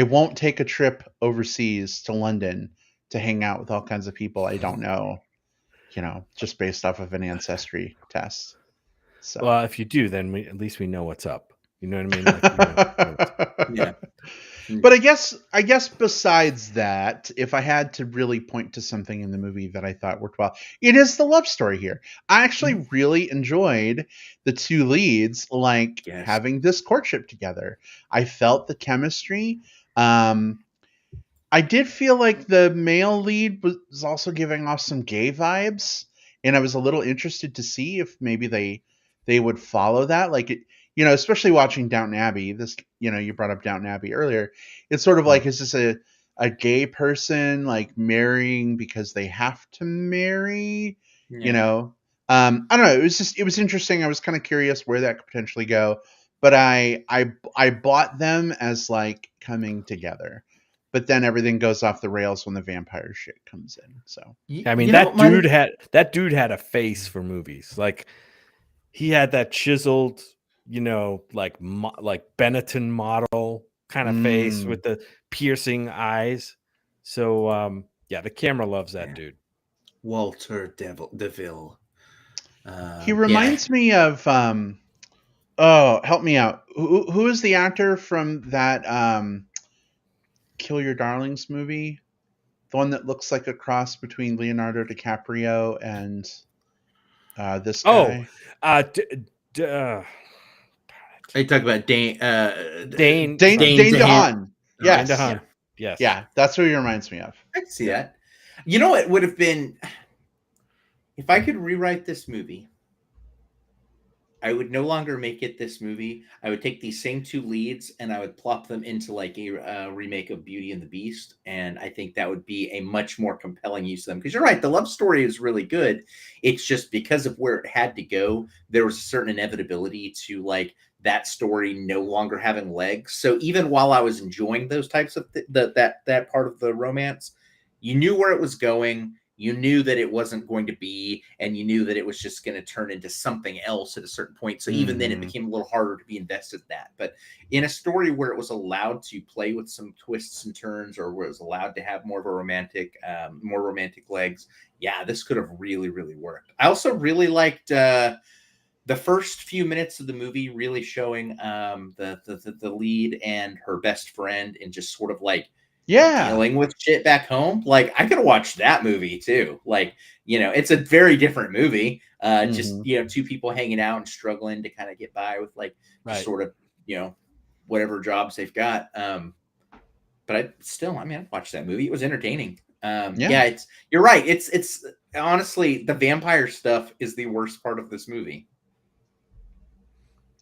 won't take a trip overseas to London to hang out with all kinds of people I don't know, you know, just based off of an ancestry test. So. Well, if you do, then at least we know what's up. You know what I mean? Like, yeah. But I guess besides that, if I had to really point to something in the movie that I thought worked well, it is the love story here. I actually really enjoyed the two leads like having this courtship together. I felt the chemistry. I did feel like the male lead was also giving off some gay vibes, and I was a little interested to see if maybe they would follow that. Like, it, you know, especially watching Downton Abbey. This, you know, you brought up Downton Abbey earlier. It's sort of like, is this a gay person like marrying because they have to marry? Yeah. You know, I don't know. It was interesting. I was kind of curious where that could potentially go, but I bought them as like coming together. But then everything goes off the rails when the vampire shit comes in. So I mean, that dude had a face for movies. Like, he had that chiseled, you know, like Benetton model kind of face with the piercing eyes. So yeah, the camera loves that dude. Walter DeVille. He reminds me of oh, help me out. Who is the actor from that Kill Your Darlings movie? The one that looks like a cross between Leonardo DiCaprio and this guy. Are you talking about Dane DeHaan? Yes. Dane DeHaan. Yes. Yeah, that's who he reminds me of. I can see that. You know what would have been, if I could rewrite this movie, I would no longer make it this movie. I would take these same two leads and I would plop them into like a remake of Beauty and the Beast. And I think that would be a much more compelling use of them. Because you're right, the love story is really good. It's just because of where it had to go, there was a certain inevitability to like that story no longer having legs. So even while I was enjoying those types of that part of the romance, you knew where it was going. You knew that it wasn't going to be, and you knew that it was just going to turn into something else at a certain point. So even then it became a little harder to be invested in that. But in a story where it was allowed to play with some twists and turns, or where it was allowed to have more of a more romantic legs, yeah, this could have really, really worked. I also really liked the first few minutes of the movie really showing the lead and her best friend and just sort of like, dealing with shit back home. Like, I could have watched that movie too. Like, you know, it's a very different movie. Just, you know, two people hanging out and struggling to kind of get by with like sort of, you know, whatever jobs they've got. But I'd watch that movie. It was entertaining. You're right. It's honestly, the vampire stuff is the worst part of this movie.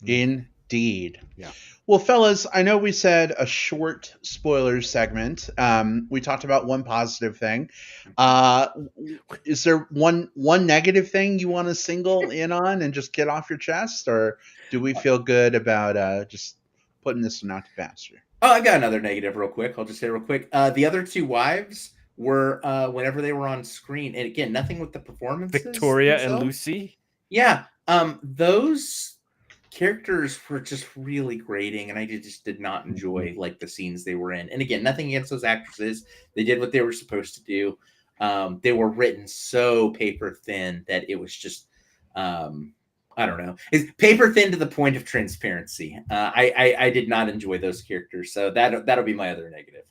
Indeed. Yeah. Well, fellas, I know we said a short spoilers segment. We talked about one positive thing. Is there one negative thing you want to single in on and just get off your chest, or do we feel good about just putting this one out to pasture? Oh, I got another negative real quick. I'll just say real quick. The other two wives were whenever they were on screen, and again, nothing with the performances. Victoria and Lucy. Yeah, those characters were just really grating, and I just did not enjoy like the scenes they were in. And again, nothing against those actresses. They did what they were supposed to do. They were written so paper thin that it was just I don't know. It's paper thin to the point of transparency. I did not enjoy those characters. So that'll be my other negative.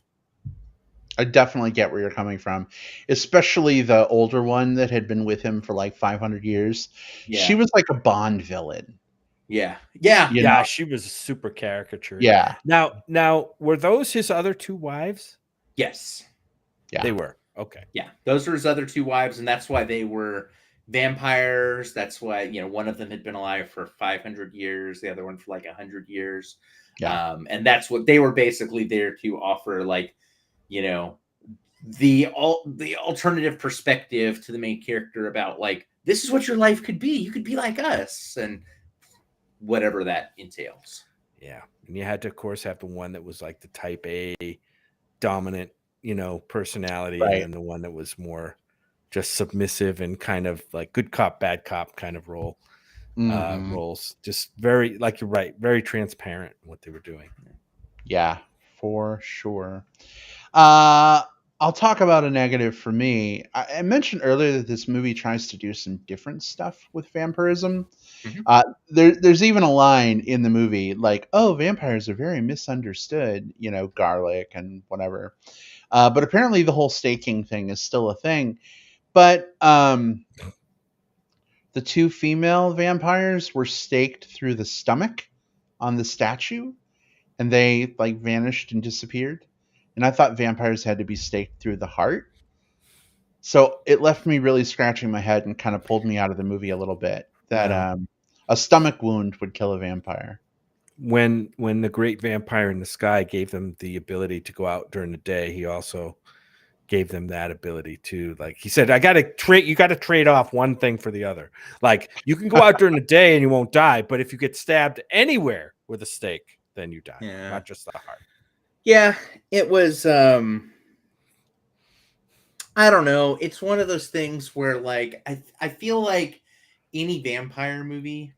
I definitely get where you're coming from, especially the older one that had been with him for like 500 years. Yeah. She was like a Bond villain. Yeah. Yeah. You know? Yeah, she was super caricatured. Yeah. Now, were those his other two wives? Yes. Yeah. They were. Okay. Yeah. Those were his other two wives, and that's why they were vampires. That's why, one of them had been alive for 500 years, the other one for like 100 years. Yeah. And that's what they were basically there to offer, like, you know, the alternative perspective to the main character about, like, this is what your life could be. You could be like us, and whatever that entails. Yeah. And you had to, of course, have the one that was like the type A dominant, personality, and Right. then the one that was more just submissive and kind of like good cop, bad cop kind of Mhm. roles. Just very, like, you're right, very transparent in what they were doing. Yeah, for sure. I'll talk about a negative for me. I mentioned earlier that this movie tries to do some different stuff with vampirism. Mhm. There's even a line in the movie like, "Oh, vampires are very misunderstood," garlic and whatever. But apparently, the whole staking thing is still a thing. But the two female vampires were staked through the stomach on the statue, and they like vanished and disappeared. And I thought vampires had to be staked through the heart. So it left me really scratching my head and kind of pulled me out of the movie a little bit. That Well, a stomach wound would kill a vampire. when the great vampire in the sky gave them the ability to go out during the day, he also gave them that ability too. Like he said, you got to trade off one thing for the other. Like, you can go out during the day and you won't die, but if you get stabbed anywhere with a stake, then you die, Yeah. not just the heart. Yeah, it was I don't know. It's one of those things where, like, I feel like any vampire movie,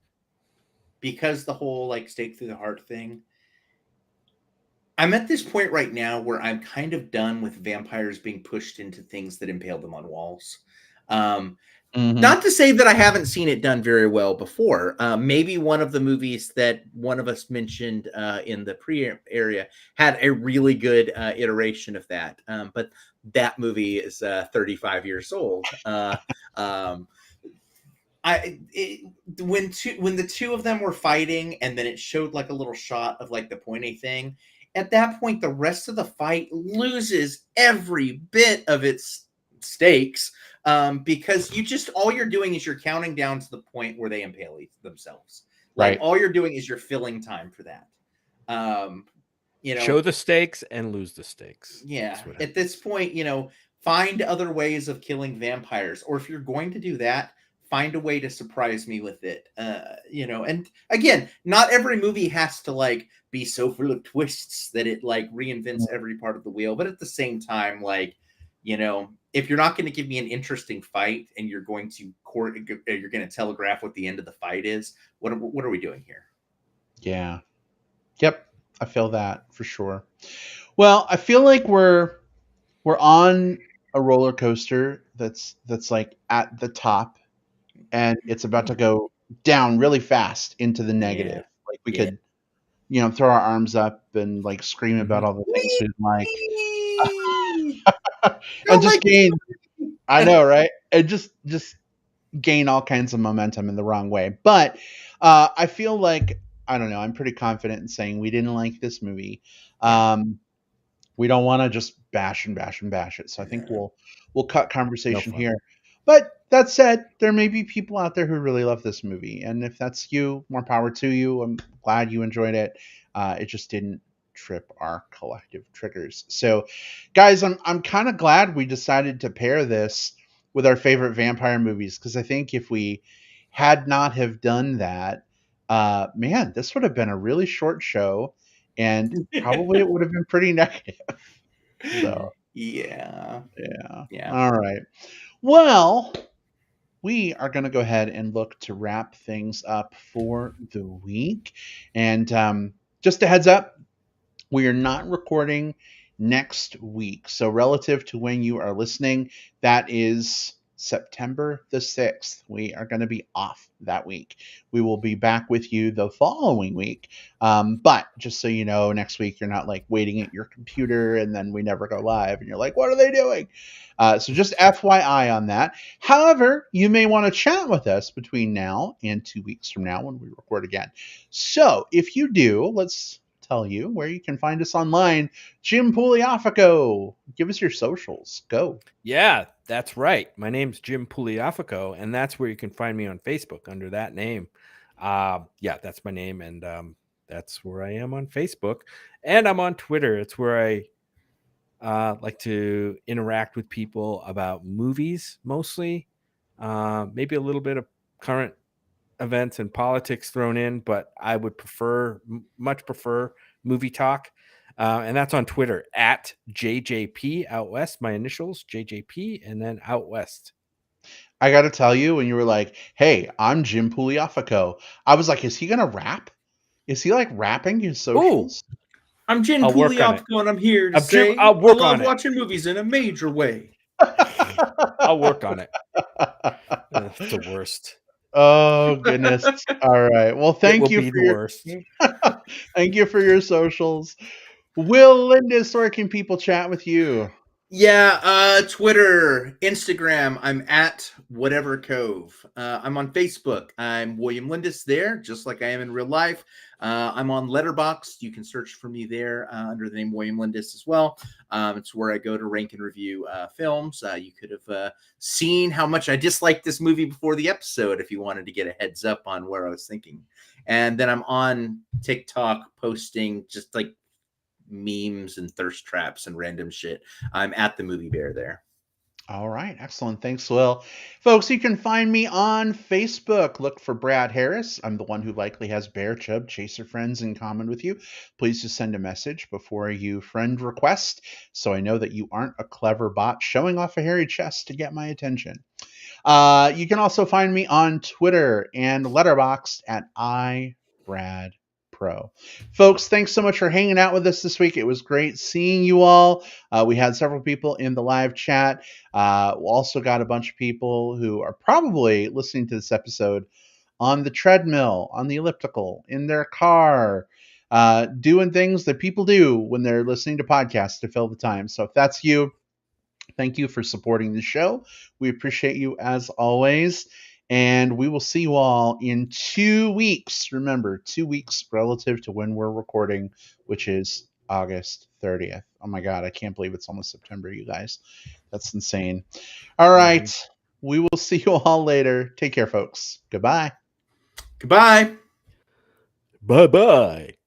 because the whole like stake through the heart thing, I'm at this point right now where I'm kind of done with vampires being pushed into things that impale them on walls. Um, Mm-hmm. Not to say that I haven't seen it done very well before. Maybe one of the movies that one of us mentioned in the pre-area had a really good iteration of that. But that movie is 35 years old. Um, when the two of them were fighting, and then it showed like a little shot of like the pointy thing. At that point, the rest of the fight loses every bit of its stakes, because all you're doing is you're counting down to the point where they impale themselves. Like, Right. all you're doing is you're filling time for that. Show the stakes and lose the stakes. Yeah. At this point, find other ways of killing vampires, or if you're going to do that, find a way to surprise me with it. And again, not every movie has to like be so full of twists that it like reinvents every part of the wheel. But at the same time, like, if you're not going to give me an interesting fight and you're going to telegraph what the end of the fight is, what are we doing here? Yeah. Yep. I feel that for sure. Well, I feel like we're on a roller coaster that's like at the top, and it's about to go down really fast into the negative. Yeah. Like, we could, throw our arms up and like scream about all the things we like, and just gain. I know, right? And just gain all kinds of momentum in the wrong way. But I feel like, I don't know, I'm pretty confident in saying we didn't like this movie. We don't want to just bash and bash and bash it. So I think we'll cut conversation here. But that said, there may be people out there who really love this movie, and if that's you, more power to you. I'm glad you enjoyed it. It just didn't trip our collective triggers. So, guys, I'm kind of glad we decided to pair this with our favorite vampire movies, because I think if we had not have done that, man, this would have been a really short show, and probably it would have been pretty negative. So Yeah. All right. Well, we are going to go ahead and look to wrap things up for the week. And just a heads up, we are not recording next week. So relative to when you are listening, that is September the 6th. We are going to be off that week. We will be back with you the following week. But just so you know, next week you're not like waiting at your computer and then we never go live and you're like, what are they doing? So just FYI on that. However, you may want to chat with us between now and 2 weeks from now when we record again. So if you do, let's tell you where you can find us online. Jim Pugliafico, give us your socials. Go. Yeah, that's right. My name's Jim Pugliafico, and that's where you can find me on Facebook under that name. Yeah, that's my name, and that's where I am on Facebook. And I'm on Twitter. It's where I like to interact with people about movies mostly, maybe a little bit of current events and politics thrown in, but I would much prefer movie talk. And that's on Twitter at JJP out west, my initials, JJP, and then out west. I got to tell you, when you were like, hey, I'm Jim Pugliafico, I was like, is he going to rap? Is he like rapping his socials? Ooh. I'm Jim Pugliafico, and I'm here to say I love watching movies in a major way. I'll work on it. It's the worst. Oh goodness! All right. Well, thank you for your worst. Thank you for your socials. Will Lindis, where can people chat with you? Yeah, Twitter, Instagram, I'm at whatever cove. I'm on Facebook. I'm William Lindis there, just like I am in real life. I'm on Letterboxd. You can search for me there under the name William Lindis as well. It's where I go to rank and review films. You could have seen how much I disliked this movie before the episode if you wanted to get a heads up on where I was thinking. And then I'm on TikTok posting just like memes and thirst traps and random shit. I'm at the Movie Bear there. All right, excellent. Thanks, Will. Folks, you can find me on Facebook. Look for Brad Harris. I'm the one who likely has Bear Chub Chaser friends in common with you. Please just send a message before you friend request so I know that you aren't a clever bot showing off a hairy chest to get my attention. You can also find me on Twitter and Letterboxd at iBradPro. Folks, thanks so much for hanging out with us this week. It was great seeing you all. We had several people in the live chat. We also got a bunch of people who are probably listening to this episode on the treadmill, on the elliptical, in their car, doing things that people do when they're listening to podcasts to fill the time. So if that's you, thank you for supporting the show. We appreciate you as always. And we will see you all in 2 weeks. Remember, 2 weeks relative to when we're recording, which is August 30th. Oh my God, I can't believe it's almost September, you guys. That's insane. All right. We will see you all later. Take care, folks. Goodbye. Goodbye. Bye-bye.